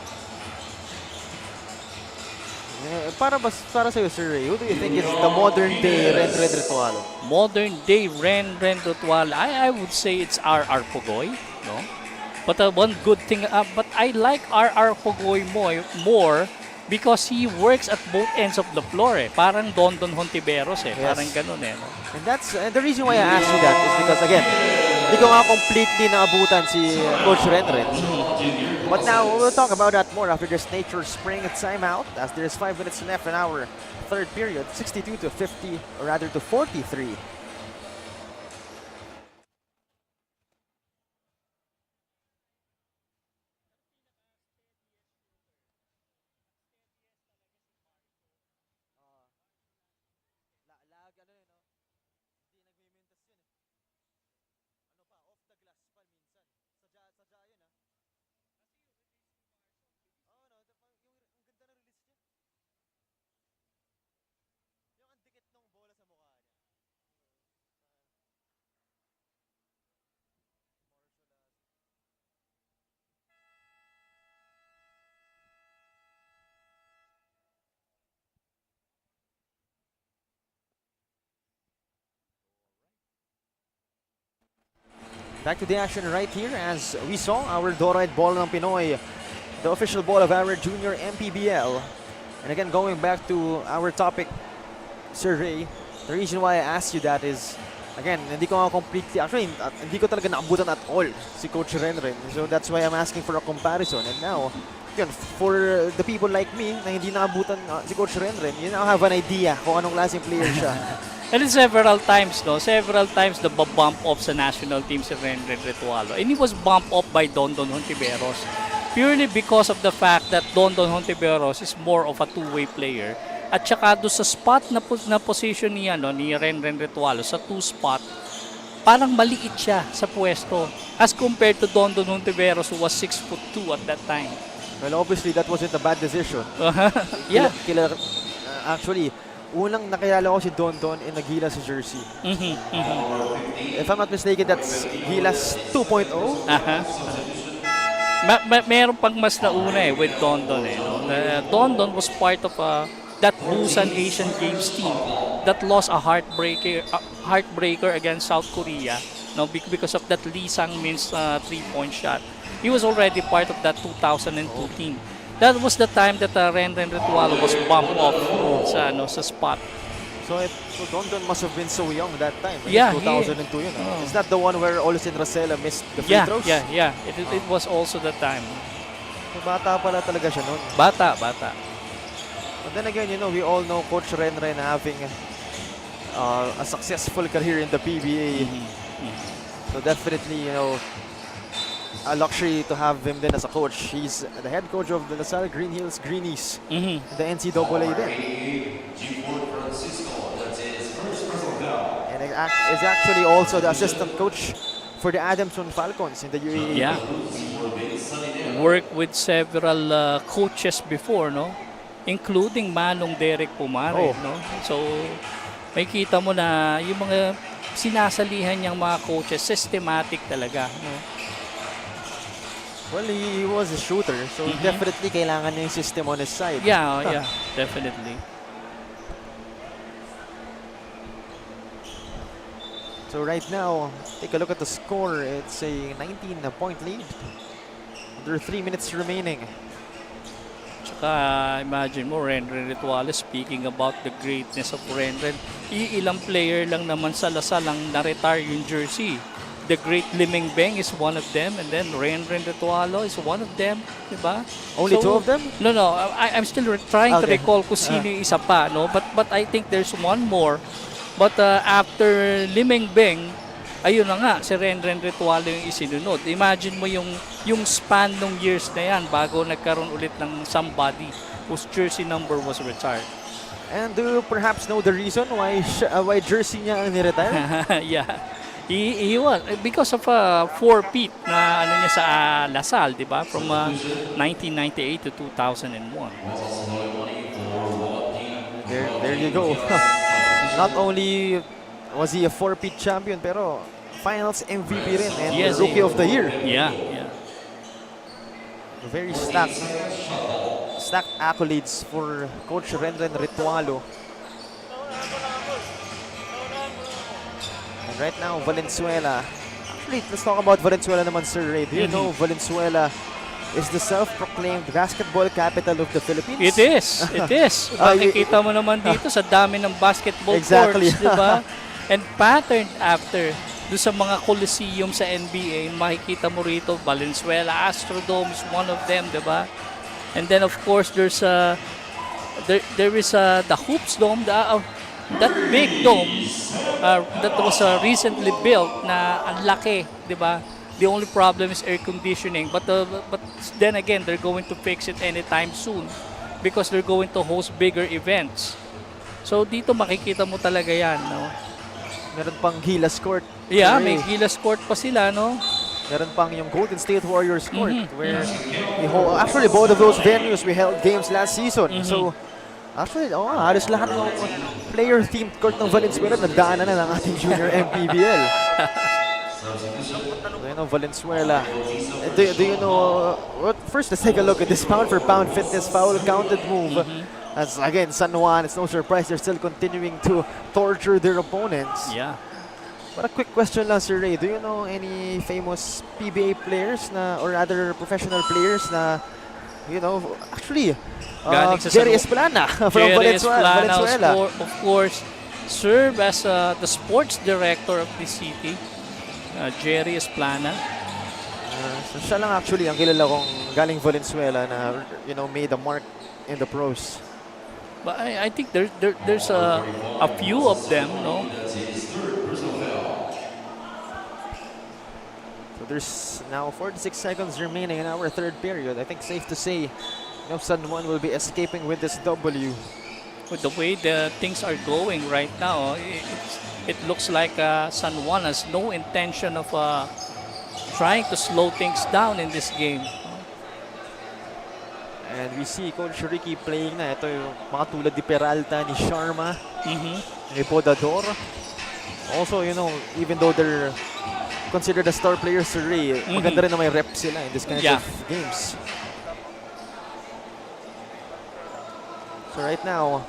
Para sa'yo, Sir Ray, who do you think is the modern day Ren Ritualo? Modern day Ren Ritualo, I would say it's R.R. Pugoy, no? But one good thing, but I like R.R. Pugoy more because he works at both ends of the floor eh. Parang Don Hontiveros eh. Yes. Parang ganun eh. No? And that's the reason why I asked you that is because again, hindi ko nga completely naabutan si Coach Renren. But now we'll talk about that more after this Nature Spring timeout as there's 5 minutes left in our third period, 62 to 50, or rather to 43. Back to the action right here as we saw our Dorite Ball ng Pinoy, the official ball of our junior MPBL. And again, going back to our topic, Sir Ray, the reason why I asked you that is, again, hindi ko completely, actually, hindi ko talaga naabutan at all si Coach Renren. So that's why I'm asking for a comparison. And now, yun, for the people like me na hindi naabutan si Coach Renren, you now have an idea kung anong klaseng player siya. And several times the bump off sa national team si Renren Ritualo. And he was bumped off by Don Hontiveros purely because of the fact that Don Hontiveros is more of a two-way player. At saka doon sa spot na position niya, no, ni Renren Ritualo, sa two spot, parang maliit siya sa pwesto as compared to Don Hontiveros who was 6'2" at that time. Well, obviously, that wasn't a bad decision. Yeah. Actually, unang nakilala ko si Don in Gilas jersey. If I'm not mistaken, that's Gilas 2.0. Meron pang mas nauna eh with Don eh. No? Don was part of that Busan Asian Games team that lost a heartbreaker against South Korea, no, because of that Lee Sang-min's 3-point shot. He was already part of that 2002 team. That was the time that Renren Ritualo was bumped off sa spot. So Don must have been so young that time. Yeah, 2002 yun. Is that the one where Olsen Rosella missed the free throws? Yeah. It was also the time. So, bata pala talaga siya noon. Bata. But then again, we all know Coach Renren having a successful career in the PBA. So definitely, a luxury to have him then as a coach. He's the head coach of the LaSalle Green Hills Greenies, the NCAA then. And is actually also the assistant coach for the Adamson Falcons in the UAE. Yeah. Worked with several coaches before, no? Including Manong Derek Pumare, no? So, may kita mo na yung mga sinasalihan niyang mga coaches, systematic talaga, no? Well, he was a shooter, so definitely kailangan niya yung system on his side. Yeah, definitely. So right now, take a look at the score. It's a 19-point lead. Under 3 minutes remaining. Tsaka imagine mo, Renren Ritualo, speaking about the greatness of Renren, ilang player lang naman sa LaSalle ang na-retire yung jersey. The great Liming Beng is one of them, and then Renren Ritualo is one of them, diba? Only two of them? No, I'm still trying to recall kung sino yung isa pa, no? But I think there's one more. But after Liming Beng, ayun na nga, si Renren Ritualo yung isinunod. Imagine mo yung span ng years na yan bago nagkaroon ulit ng somebody whose jersey number was retired. And do you perhaps know the reason why jersey niya ang ni-retire? Yeah. He was because of a four-peat na ano niya sa Lasal, di ba? From 1998 to 2001. There you go. Not only was he a four-peat champion, pero finals MVP rin and Yes, Rookie of the Year. Yeah. Very stacked accolades for Coach Renren Ritualo. And right now, Valenzuela. Actually, let's talk about Valenzuela naman, Sir Ray. Do you know Valenzuela is the self-proclaimed basketball capital of the Philippines? It is. Makikita mo naman dito sa dami ng basketball Exactly. courts, di ba? And patterned after do sa mga coliseum sa NBA, makikita mo rito Valenzuela Astrodome is one of them, di ba? And then of course there's there is the Hoops Dome, that big dome that was recently built na ang laki, di ba? The only problem is air conditioning, but then again they're going to fix it anytime soon because they're going to host bigger events. So dito makikita mo talaga yan, no? Meron pang Gilas Court. Yeah, may Gilas Court pa sila, no? Meron pang yung Golden State Warriors Court where actually both of those venues we held games last season. So actually, halos lahat ng player-themed court ng Valenzuela nagdaanan na ng ating junior MPBL. So, you know, Valenzuela. Do you know what? First, let's take a look at this pound-for-pound fitness foul counted move. As again, San Juan, it's no surprise they're still continuing to torture their opponents. Yeah. But a quick question lang, Sir Ray. Do you know any famous PBA players na, or other professional players na, you know, actually, Galing sa Jerry San Esplana from Jerry Valenzuela. Esplana, of course, served as the sports director of the city. Jerry Esplana. So siya lang actually ang kilala kong galing Valenzuela na, you know, made a mark in the pros. But I think there's a few of them, no? So there's now 46 seconds remaining in our third period. I think safe to say, you know, San Juan will be escaping with this W. With the way the things are going right now, it looks like San Juan has no intention of trying to slow things down in this game. And we see Coach Ricky playing na. Ito yung mga tulad ni Peralta, ni Sharma, ni Podador. Also, you know, even though they're considered a star players, maganda rin na may rep sila in this kind of games. So right now,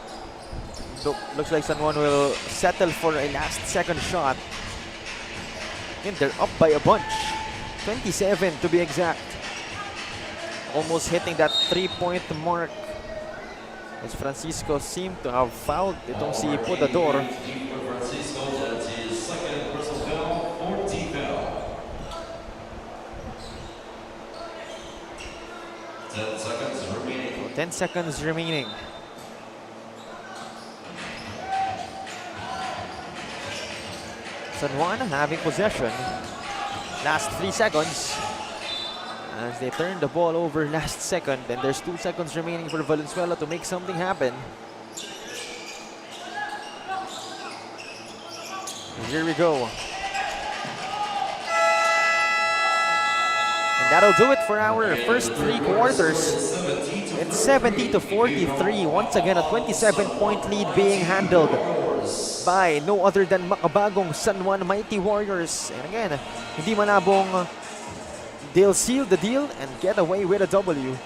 looks like San Juan will settle for a last second shot. And they're up by a bunch. 27 to be exact. Almost hitting that 3-point mark. As Francisco seemed to have fouled itong si Podador. So 10 seconds remaining. San Juan having possession. Last 3 seconds. As they turn the ball over last second, and there's 2 seconds remaining for Valenzuela to make something happen. Here we go. And that'll do it for our first 3 quarters. It's 70 to 43. Once again, a 27-point lead being handled by no other than Makabagong San Juan Mighty Warriors. And again, hindi malabong they'll seal the deal and get away with a W.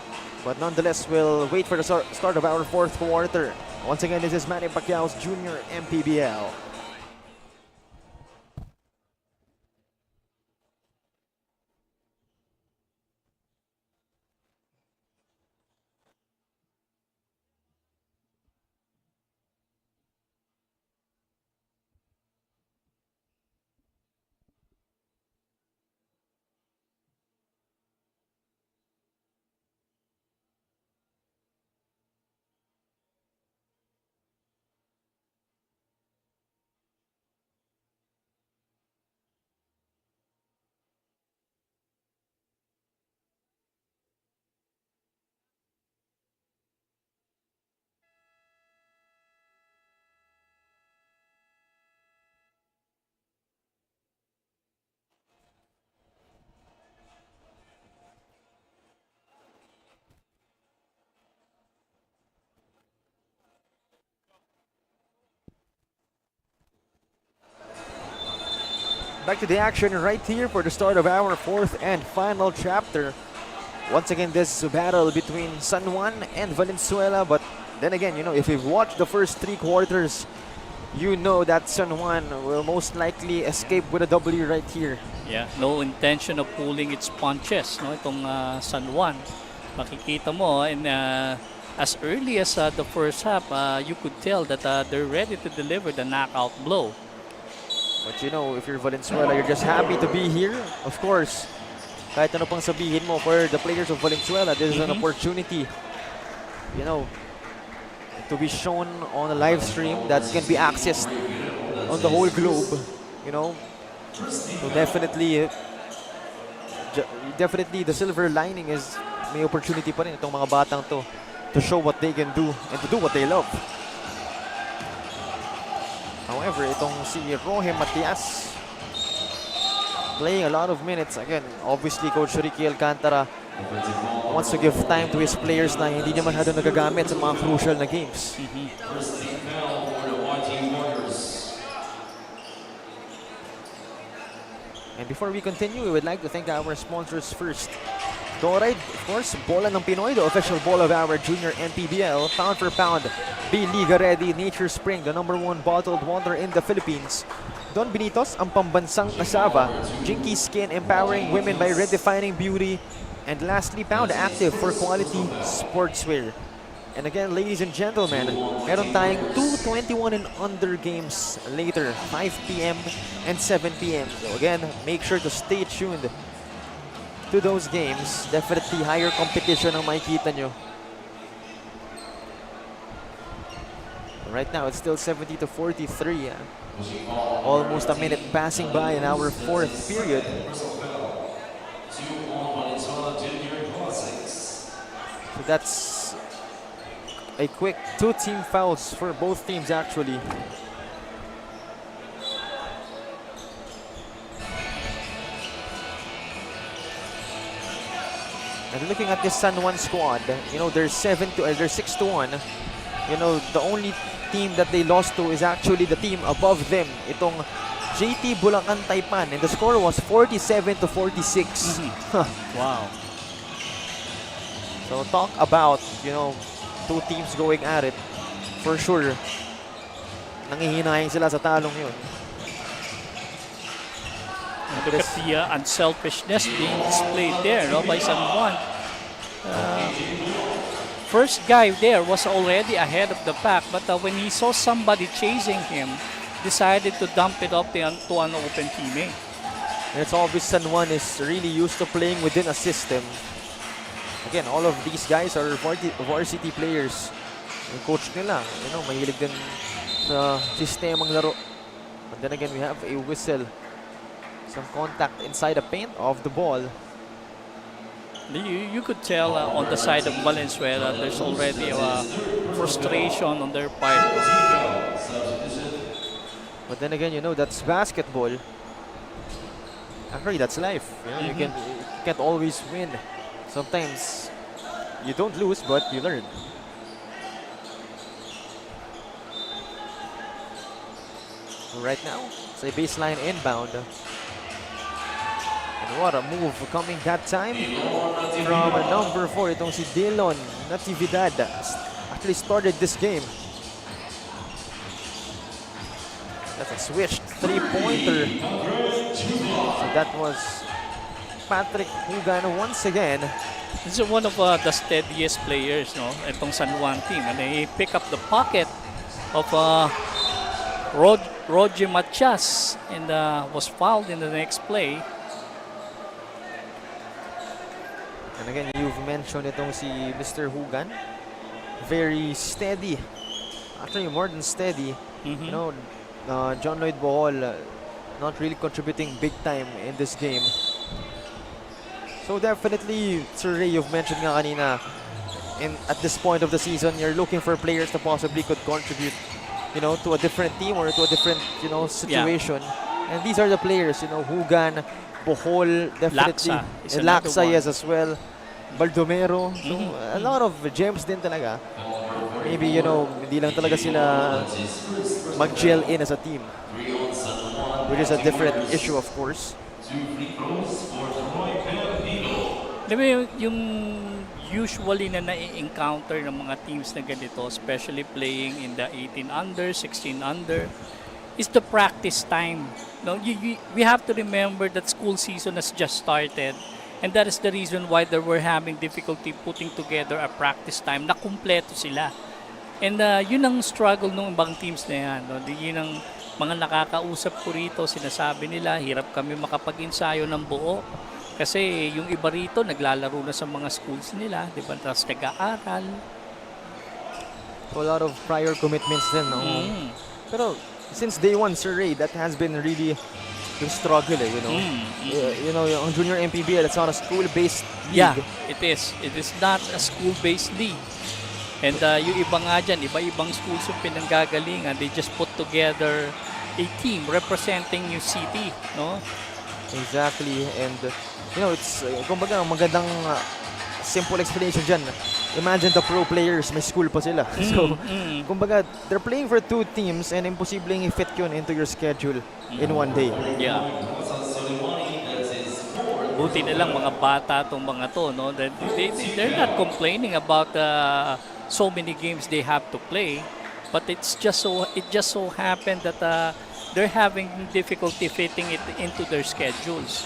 But nonetheless, we'll wait for the start of our fourth quarter. Once again, this is Manny Pacquiao's Junior MPBL. Back to the action right here for the start of our fourth and final chapter. Once again, this is a battle between San Juan and Valenzuela, but then again, if you've watched the first 3 quarters, you know that San Juan will most likely escape with a W right here. Yeah, no intention of pulling its punches, no? Itong San Juan. Makikita mo, and as early as the first half, you could tell that they're ready to deliver the knockout blow. But if you're Valenzuela, you're just happy to be here. Of course, kahit ano pang sabihin mo for the players of Valenzuela, this is an opportunity, to be shown on a live stream that can be accessed on the whole globe, So definitely the silver lining is may opportunity pa rin itong mga batang to show what they can do and to do what they love. However, itong si Rohe Matias playing a lot of minutes. Again, obviously Coach Ricky Alcantara wants to give time to his players na hindi niya masyado nagagamit sa mga crucial na games. And before we continue, we would like to thank our sponsors first. Doride, of course, Bola ng Pinoy, the official ball of our junior MPBL. Pound for pound, be Liga ready, Nature Spring, the #1 bottled water in the Philippines. Don Benitos, ang pambansang kasava. Jinky Skin, empowering women by redefining beauty. And lastly, Pound Active for quality sportswear. And again, ladies and gentlemen, meron tayong 2:21 and under games later, 5 p.m. and 7 p.m. So again, make sure to stay tuned to those games. Definitely higher competition ang makikita nyo. Right now, it's still 70-43. Almost a minute passing by in our fourth period. So that's a quick 2 team fouls for both teams actually. And looking at this San Juan squad, they're 6-1. The only team that they lost to is actually the team above them. Itong JT Bulacan Taipan, and the score was 47-46. Wow. So talk about, 2 teams going at it. For sure, nangihinayang sila sa talong yun. Look at the unselfishness being displayed there, by San Juan. First guy there was already ahead of the pack, but when he saw somebody chasing him, decided to dump it off to an open teammate. And it's obvious San Juan is really used to playing within a system. Again, all of these guys are varsity players. Yung coach nila, mahilig din sa sistemang laro. But then again, we have a whistle. Some contact inside the paint of the ball. You could tell on the side of Valenzuela, there's already a frustration on their part. But then again, that's basketball. Actually, that's life. You can't always win. Sometimes you don't lose, but you learn. Right now, it's a baseline inbound. And what a move coming that time from number 4. Itong si Dillon Natividad actually started this game. That's a switched 3-pointer. So that was Patrick Hugan once again. This is one of the steadiest players, itong San Juan team. And they pick up the pocket of Roger Matias and was fouled in the next play. And again, you've mentioned itong si Mr. Hugan. Very steady. Actually, more than steady. John Lloyd Bohol not really contributing big time in this game. So definitely, Sir Ray, you've mentioned nga kanina, at this point of the season, you're looking for players that possibly could contribute, to a different team or to a different, situation. Yeah. And these are the players, Hugan, Bohol, definitely. Laksa, yes, as well. Baldomero. So, a lot of gems din talaga. Maybe, hindi lang talaga sila mag-gel in as a team. which is a different issue, of course. Alam mo yung usually na na-encounter ng mga teams na ganito, especially playing in the 18 under, 16 under, is the practice time. No, we have to remember that school season has just started, and that is the reason why they were having difficulty putting together a practice time na kumpleto sila. And yun ang struggle ng ibang teams na yan. No? Yun ang mga nakakausap ko rito, sinasabi nila, hirap kami makapag-ensayo ng buo. Kasi yung iba rito, naglalaro na sa mga schools nila, di ba? Tapos nag-aaral. So a lot of prior commitments din, no? Pero since day one, Sir Ray, that has been really yung struggle, you know? You know, yung junior MPBL, it's not a school-based league. Yeah, it is. It is not a school-based league. And yung iba nga dyan, iba-ibang schools yung pinanggagalingan, they just put together a team representing yung city, no? Exactly, and you know, it's kumbaga magandang simple explanation dyan. Imagine the pro players, may school pa sila. So, kumbaga, they're playing for two teams and imposibleng i-fit yun into your schedule in one day. Yeah. Buti na lang mga bata tong mga to, no? They're not complaining about so many games they have to play, but it just so happened that they're having difficulty fitting it into their schedules.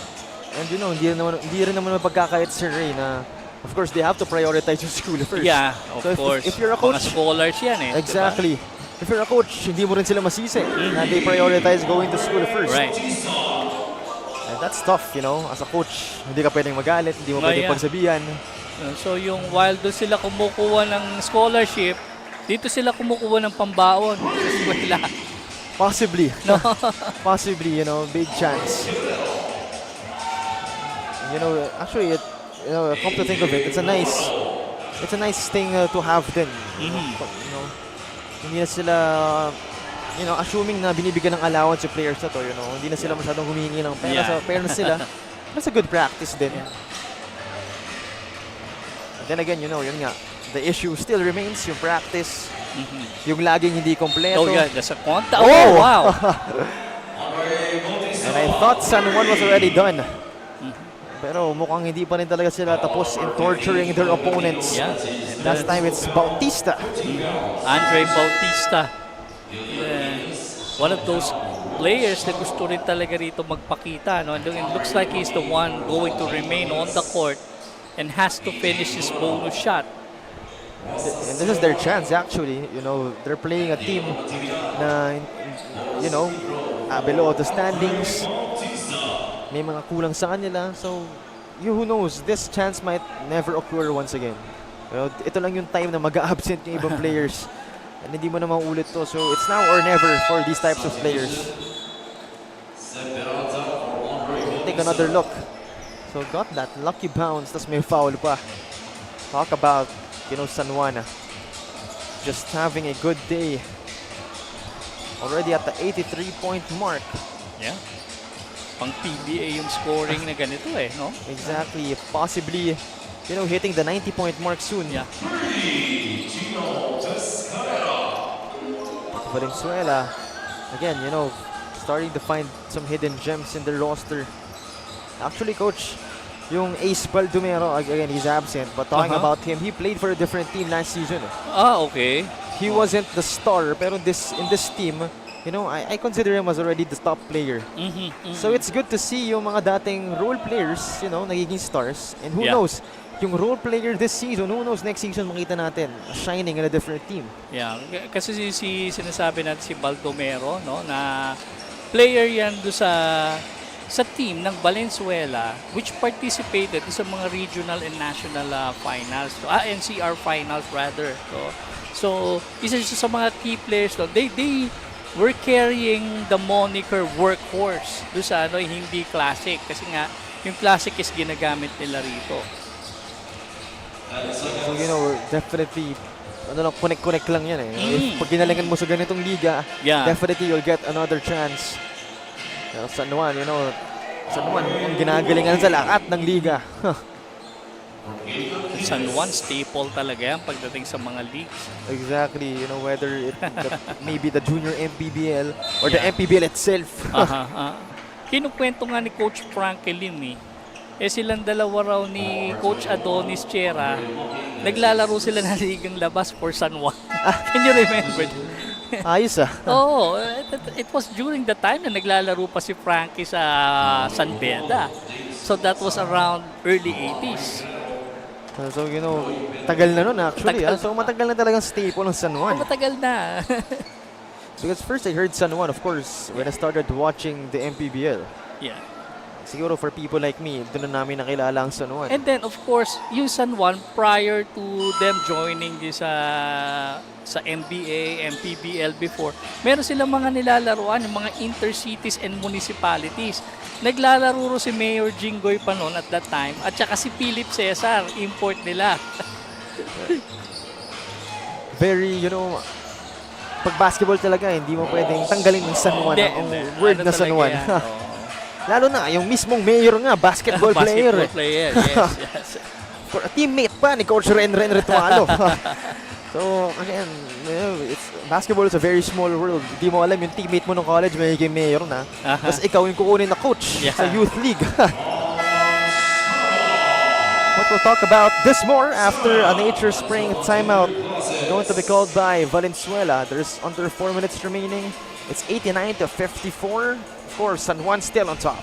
And you know, hindi rin naman mapagkakait, Sir Ray, na of course they have to prioritize your school first. Yeah, of so course. If you're a coach, mga scholars yan eh. Exactly. Diba? If you're a coach, hindi mo rin sila masisi na they prioritize going to school first. Right. And that's tough, you know. As a coach, hindi ka pwedeng magalit, hindi mo pwedeng pagsabihan. So yung while doon sila kumukuha ng scholarship, dito sila kumukuha ng pambaon sa eskwela. Possibly. No? Possibly, you know, big chance. You know, actually, you know, come to think of it, it's a nice thing to have then. You know, hindi na sila, you know, assuming na binibigyan ng allowance yung players na to, you know, hindi na sila masyadong humingi ng pera sa parents sila. That's a good practice din. Yeah. And then again, you know, yun nga, the issue still remains, yung practice, yung laging hindi kompleto. Oh yeah, that's a contact. Oh, wow! And I thought San Juan was already done. Pero mukhang hindi pa rin talaga sila tapos in torturing their opponents. Yeah. Last time it's Bautista. Andre Bautista. One of those players na gusto rin talaga rito magpakita. No? And it looks like he's the one going to remain on the court and has to finish his bonus shot. And this is their chance actually. You know, they're playing a team na, you know, below the standings. May mga kulang sa kanila. So, who knows, this chance might never occur once again. You know, ito lang yung time na mag-absent yung ibang players. And hindi mo na maulit to. So, it's now or never for these types of players. Take another look. So, got that lucky bounce. Tas may foul pa. Talk about, you know, San Juan just having a good day. Already at the 83-point mark. Yeah. Pang PBA yung scoring na ganito eh, no? Exactly. Possibly, you know, hitting the 90-point mark soon. Yeah. Valenzuela, again, you know, starting to find some hidden gems in the roster. Actually, Coach, yung Ace Baldomero, again, he's absent. But talking about him, he played for a different team last season. Okay. He wasn't the star, pero in this team, you know, I consider him as already the top player. So it's good to see yung mga dating role players, you know, nagiging stars. And who knows, yung role player this season, who knows, next season makita natin shining in a different team. Yeah, kasi sinasabi natin si Baldomero, no, na player yan do sa team ng Valenzuela which participated sa mga regional and national finals, NCR finals rather. So isa sa mga key players, no, they we're carrying the moniker workhorse do sa hindi classic kasi nga yung classic is ginagamit nila rito. So you know, definitely connect lang yan eh. If pag ginalingan mo sa ganitong liga, definitely you'll get another chance. San Juan, you know, San Juan ang ginagalingan sa lahat ng liga. San Juan staple talaga yan pagdating sa mga leagues. Exactly, you know, whether maybe the junior MPBL or the MPBL itself. Kinukwento nga ni Coach Frank Lim silang dalawa raw ni Coach Adonis Chera, naglalaro sila ng ligang labas for San Juan. Can you remember? Ayos Oo, it was during the time na naglalaro pa si Frankie sa San Beda. So that was around early 80s. So, you know, tagal na nun actually. So, matagal na talagang staple ng San Juan. Matagal na. Because first I heard San Juan, of course, when I started watching the MPBL. Yeah. Siguro for people like me, doon na namin nakilala ang San Juan. And then, of course, yung San Juan, prior to them joining this sa NBA, MPBL before, meron silang mga nilalaroan, yung mga intercities and municipalities. Naglalaro si Mayor Jinggoy pa noon at that time, at saka si Philip Cesar, import nila. Very, you know, pag basketball talaga, hindi mo pwedeng tanggalin ng San Juan ang word na San Juan. Lalo na, yung mismong mayor nga, basketball player. Basketball player, yes. Teammate pa ni Coach Ren Retualo. So, again, basketball is a very small world. Hindi mo alam yung teammate mo ng college, magiging mayor na. Tapos ikaw yung kukunin na coach sa youth league. But we'll talk about this more after a nature spring timeout going to be called by Valenzuela. There's under 4 minutes remaining. It's 89-54. Of course, San Juan still on top.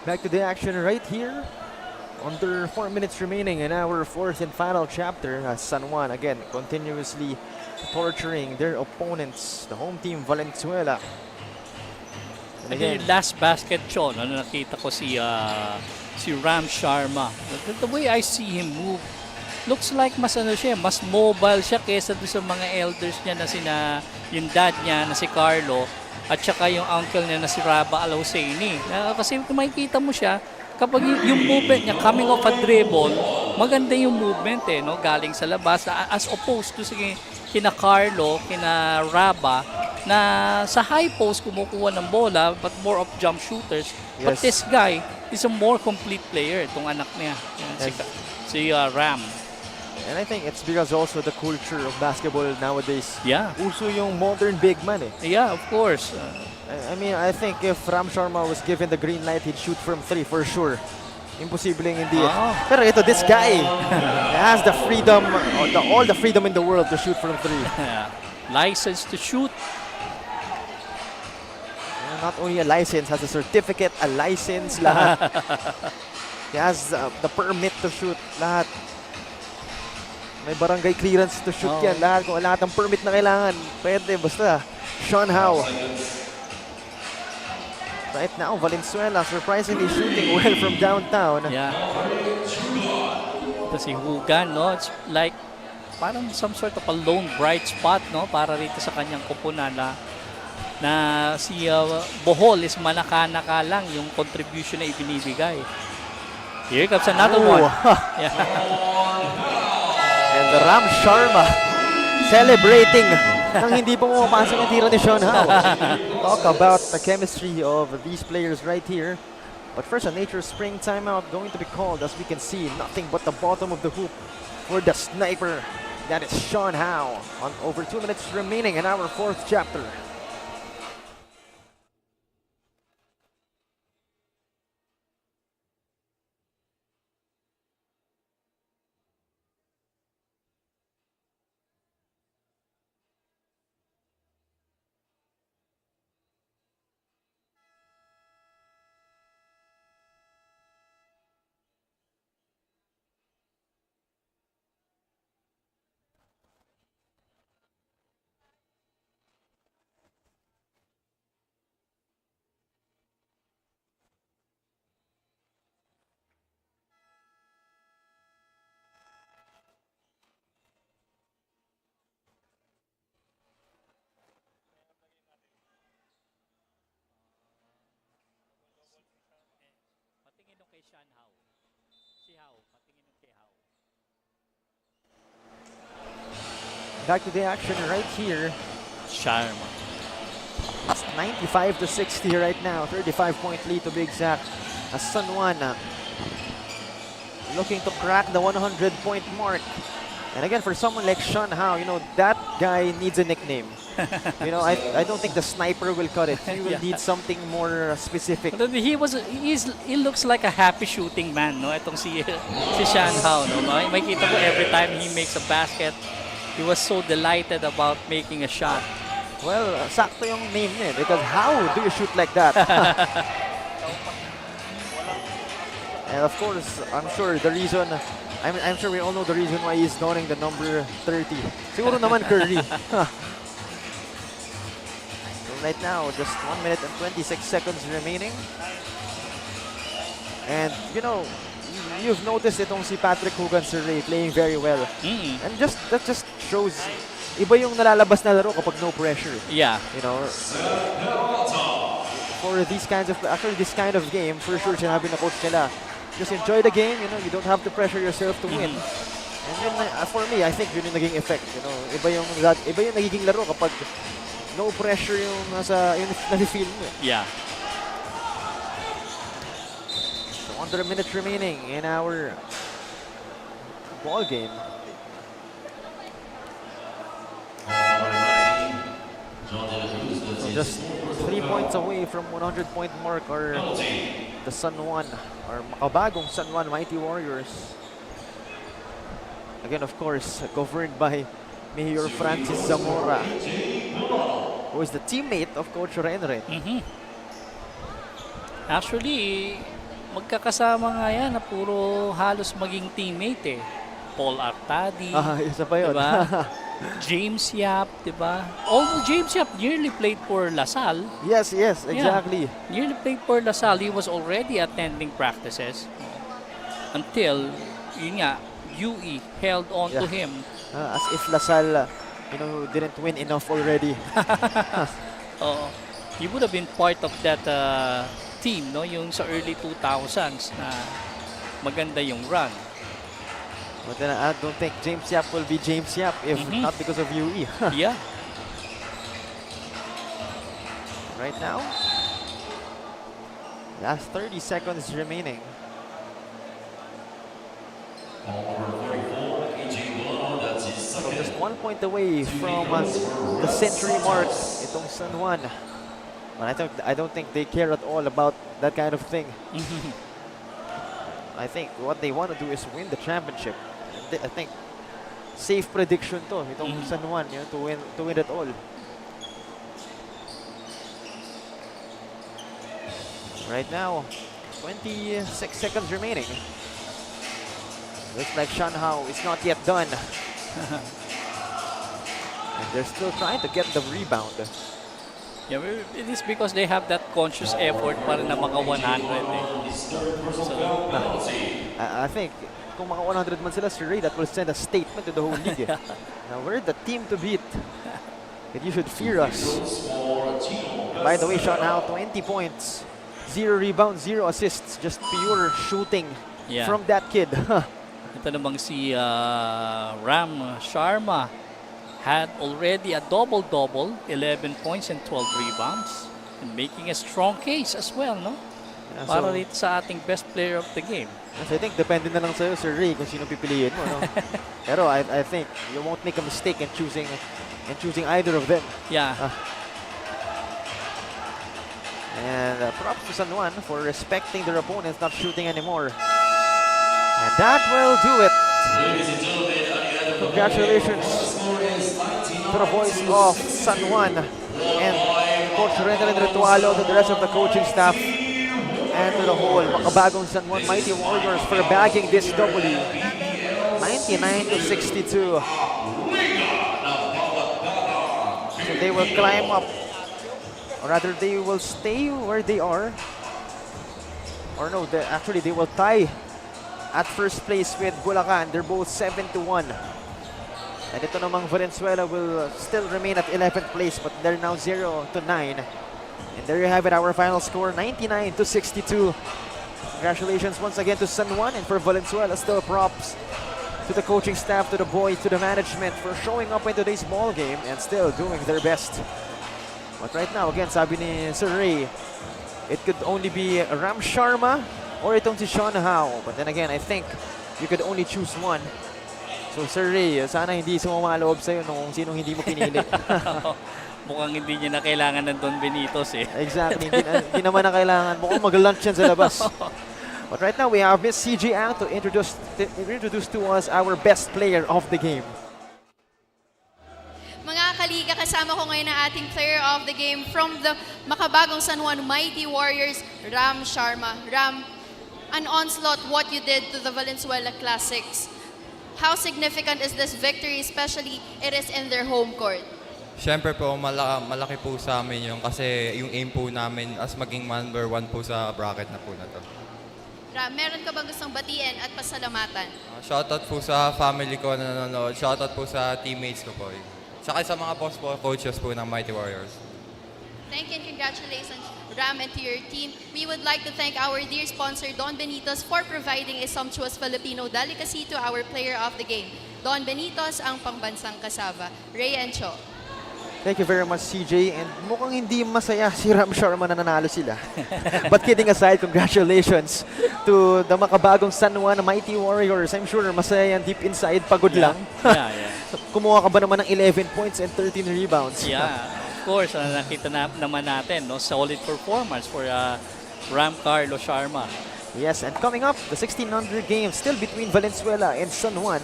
Back to the action right here. Under 4 minutes remaining in our fourth and final chapter. San Juan again continuously torturing their opponents, the home team Valenzuela. And again, last basket, Sean, nakita ko si Ram Sharma. The way I see him move, looks like mas mobile siya kaysa doon sa mga elders niya na yung dad niya na si Carlo at saka yung uncle niya na si Raba Al-Husseini. Kasi kung makikita mo siya, kapag yung movement niya coming off a dribble, maganda yung movement no? Galing sa labas as opposed to kina Carlo, kina Raba na sa high post kumukuha ng bola but more of jump shooters. Yes. But this guy is a more complete player, itong anak niya. Si Ram. And I think it's because also the culture of basketball nowadays. Yeah. Uso yung modern big man Yeah, of course. I mean, I think if Ram Sharma was given the green light, he'd shoot from 3 for sure. Imposibleng hindi. Pero ito, this guy has the freedom, all the freedom in the world to shoot from 3. License to shoot. Not only a license, has a certificate, a license, lahat. He has the permit to shoot, lahat. May barangay clearance to shoot yan. Lahat ng permit na kailangan. Pwede, basta. Sean Jawo. Right now, Valenzuela surprisingly shooting well from downtown. Yeah. Ito si Hugan, no? It's like parang some sort of a lone bright spot, no? Para rito sa kanyang kupunan na si Bohol is manaka-naka lang yung contribution na ibinibigay. Here comes another one. Yeah. And Ram Sharma celebrating nang hindi pa pumapasok ang tira ni Sean Jawo. Talk about the chemistry of these players right here. But first, a Nature Spring timeout going to be called. As we can see, nothing but the bottom of the hoop for the sniper. That is Sean Howe. On over 2 minutes remaining in our fourth chapter. Patingin nung kay Sean Howe. Si Howe, patingin nung kay Howe. Back to the action right here. Sharma. It's 95 to 60 right now. 35-point lead to be exact. As San Juan looking to crack the 100-point mark. And again, for someone like Sean Howe, you know, that guy needs a nickname. You know, I don't think the sniper will cut it. He will need something more specific. But he looks like a happy shooting man, no? Itong si Sean Howe, no? May kita ko every time he makes a basket, he was so delighted about making a shot. Well, sakto yung name niya because how do you shoot like that? And of course, I'm sure the reason, I'm sure we all know the reason why he's donning the number 30. Siguro naman Curry. So right now, just 1 minute and 26 seconds remaining. And you know, you've noticed itong si Patrick Hugan-Surrey playing very well. And that just shows iba yung nalalabas na laro kapag no pressure. Yeah. You know, for these kinds of, actually this kind of game, for sure sinabi na coach nila, just enjoy the game, you know, you don't have to pressure yourself to win. And yun, for me, I think yun yung naging effect, you know. Iba yung nagiging laro kapag no pressure yung yung nafe-feel mo. Yeah. So under a minute remaining in our ball game. So just 3 points away from 100-point mark are the San Juan, or Makabagong San Juan Mighty Warriors. Again, of course, governed by Mayor Francis Zamora, who is the teammate of Coach Renren. Actually, magkakasama nga yan na puro halos maging teammate eh. Paul Artadi, Isa pa yun. diba? James Yap, diba? Although James Yap nearly played for LaSalle. Yes, exactly. Yeah, nearly played for LaSalle. He was already attending practices until, yun nga, UE held on to him. As if LaSalle, you know, didn't win enough already. He would have been part of that team, no? Yung sa early 2000s na maganda yung run. But then I don't think James Yap will be James Yap if not because of UE. Yeah. Right now, last 30 seconds remaining. So just 1 point away from the century mark, itong San Juan. But I don't think they care at all about that kind of thing. I think what they want to do is win the championship. I think safe prediction to itong San Juan, you know, to win it all. Right now, 26 seconds remaining. Looks like Sean Howe is not yet done. And they're still trying to get the rebound. Yeah, it is because they have that conscious effort para na mga 100 eh. I think kung mga 100 man sila, Sir Ray, that will send a statement to the whole league. Now we're the team to beat. And you should fear us. And by the way, Sean Howe, 20 points. 0 rebounds, 0 assists. Just pure shooting from that kid. Ito namang si Ram Sharma had already a double-double, 11 points and 12 rebounds. And making a strong case as well, no? Para rito sa ating best player of the game. So I think depende na lang sa'yo, Sir Ray, kung sino pipiliin mo. No? Pero I think you won't make a mistake in choosing either of them. Yeah. And props to San Juan for respecting their opponents, not shooting anymore. And that will do it. Congratulations to the boys of San Juan and Coach Renalyn Ritualo, to the rest of the coaching staff, and to the whole Makabagong San Juan Mighty Warriors for bagging this W. 99-62. So they will climb up, or rather they will stay where they are. Or no, actually they will tie at first place with Bulacan. They're both 7-1. And ito namang Valenzuela will still remain at 11th place, but they're now 0-9. And there you have it, our final score, 99-62. Congratulations once again to San Juan, and for Valenzuela, still props to the coaching staff, to the boys, to the management for showing up in today's ball game and still doing their best. But right now, again, sabi ni Sir Ray, it could only be Ram Sharma or itong si Sean Howe. But then again, I think you could only choose one. So Sir Ray, sana hindi sumamaloob sa'yo nung sinong hindi mo pinili. Mukhang hindi niya na kailangan ng Don Benitos eh. Exactly, hindi naman na kailangan. Mukhang mag-lunch yan sa labas. But right now, we have Miss CJ Ang to introduce to us our best player of the game. Mga kaliga, kasama ko ngayon ang ating player of the game from the Makabagong San Juan Mighty Warriors, Ram Sharma. Ram, an onslaught what you did to the Valenzuela Classics. How significant is this victory, especially it is in their home court? Siyempre po, malaki po sa amin yun kasi yung aim po namin as maging number 1 po sa bracket na po na to. Ram, meron ka bang gustong batiin at pasalamatan? Shoutout po sa family ko na nanonood, shoutout po sa teammates ko po. Saka sa mga boss po, coaches po ng Mighty Warriors. Thank you and congratulations, Ram, and to your team. We would like to thank our dear sponsor, Don Benitos, for providing a sumptuous Filipino delicacy to our player of the game. Don Benitos, ang pangbansang kasava. Ray and Cho. Thank you very much, CJ. And mukhang hindi masaya si Ram Sharma na nanalo sila. But kidding aside, congratulations to the Makabagong San Juan Mighty Warriors. I'm sure masaya yan deep inside, pagod lang. Yeah. Kumuha ka ba naman ng 11 points and 13 rebounds? Yeah, of course, nakita naman natin, no, solid performance for Ram Carlo Sharma. Yes, and coming up, the 1600 game still between Valenzuela and San Juan.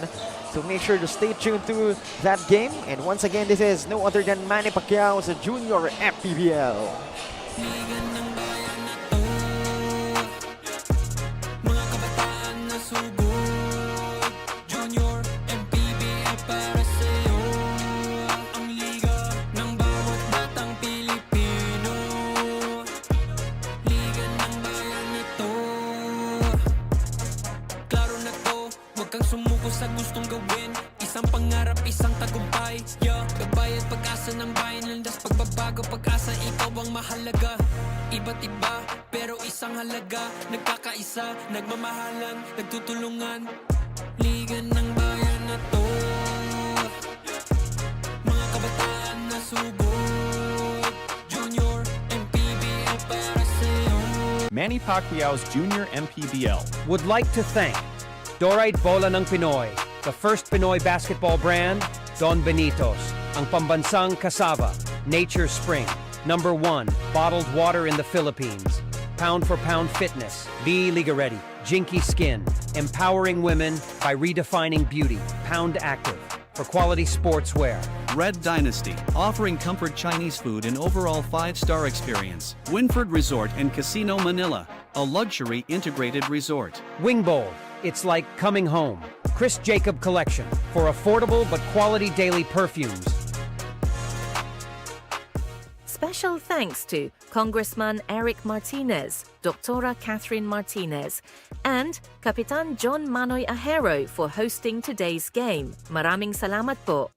So make sure to stay tuned to that game. And once again, this is no other than Manny Pacquiao's Junior MPBL. Sa gustong gawin, isang pangarap, isang tagumpay. Gabay at pag-asa ng bayan, landas pagbabago, pag-asa, ikaw ang mahalaga. Iba't iba, pero isang halaga. Nagkakaisa, nagmamahalan, nagtutulungan. Liga ng bayan na to, mga kabataan na subok. Junior MPBL para sa'yo. Manny Pacquiao's Junior MPBL would like to thank Dorite Bola ng Pinoy, the first Pinoy basketball brand, Don Benitos, ang pambansang cassava, Nature Spring, #1 bottled water in the Philippines, Pound for Pound Fitness, Be Liga Ready, Jinky Skin, empowering women by redefining beauty, Pound Active, for quality sportswear. Red Dynasty, offering comfort Chinese food and overall 5-star experience. Winford Resort and Casino Manila, a luxury integrated resort. Wing Bowl, it's like coming home. Chris Jacob Collection, for affordable but quality daily perfumes. Special thanks to Congressman Eric Martinez, Dr. Catherine Martinez, and Kapitan John Manoy Ahero for hosting today's game. Maraming salamat po.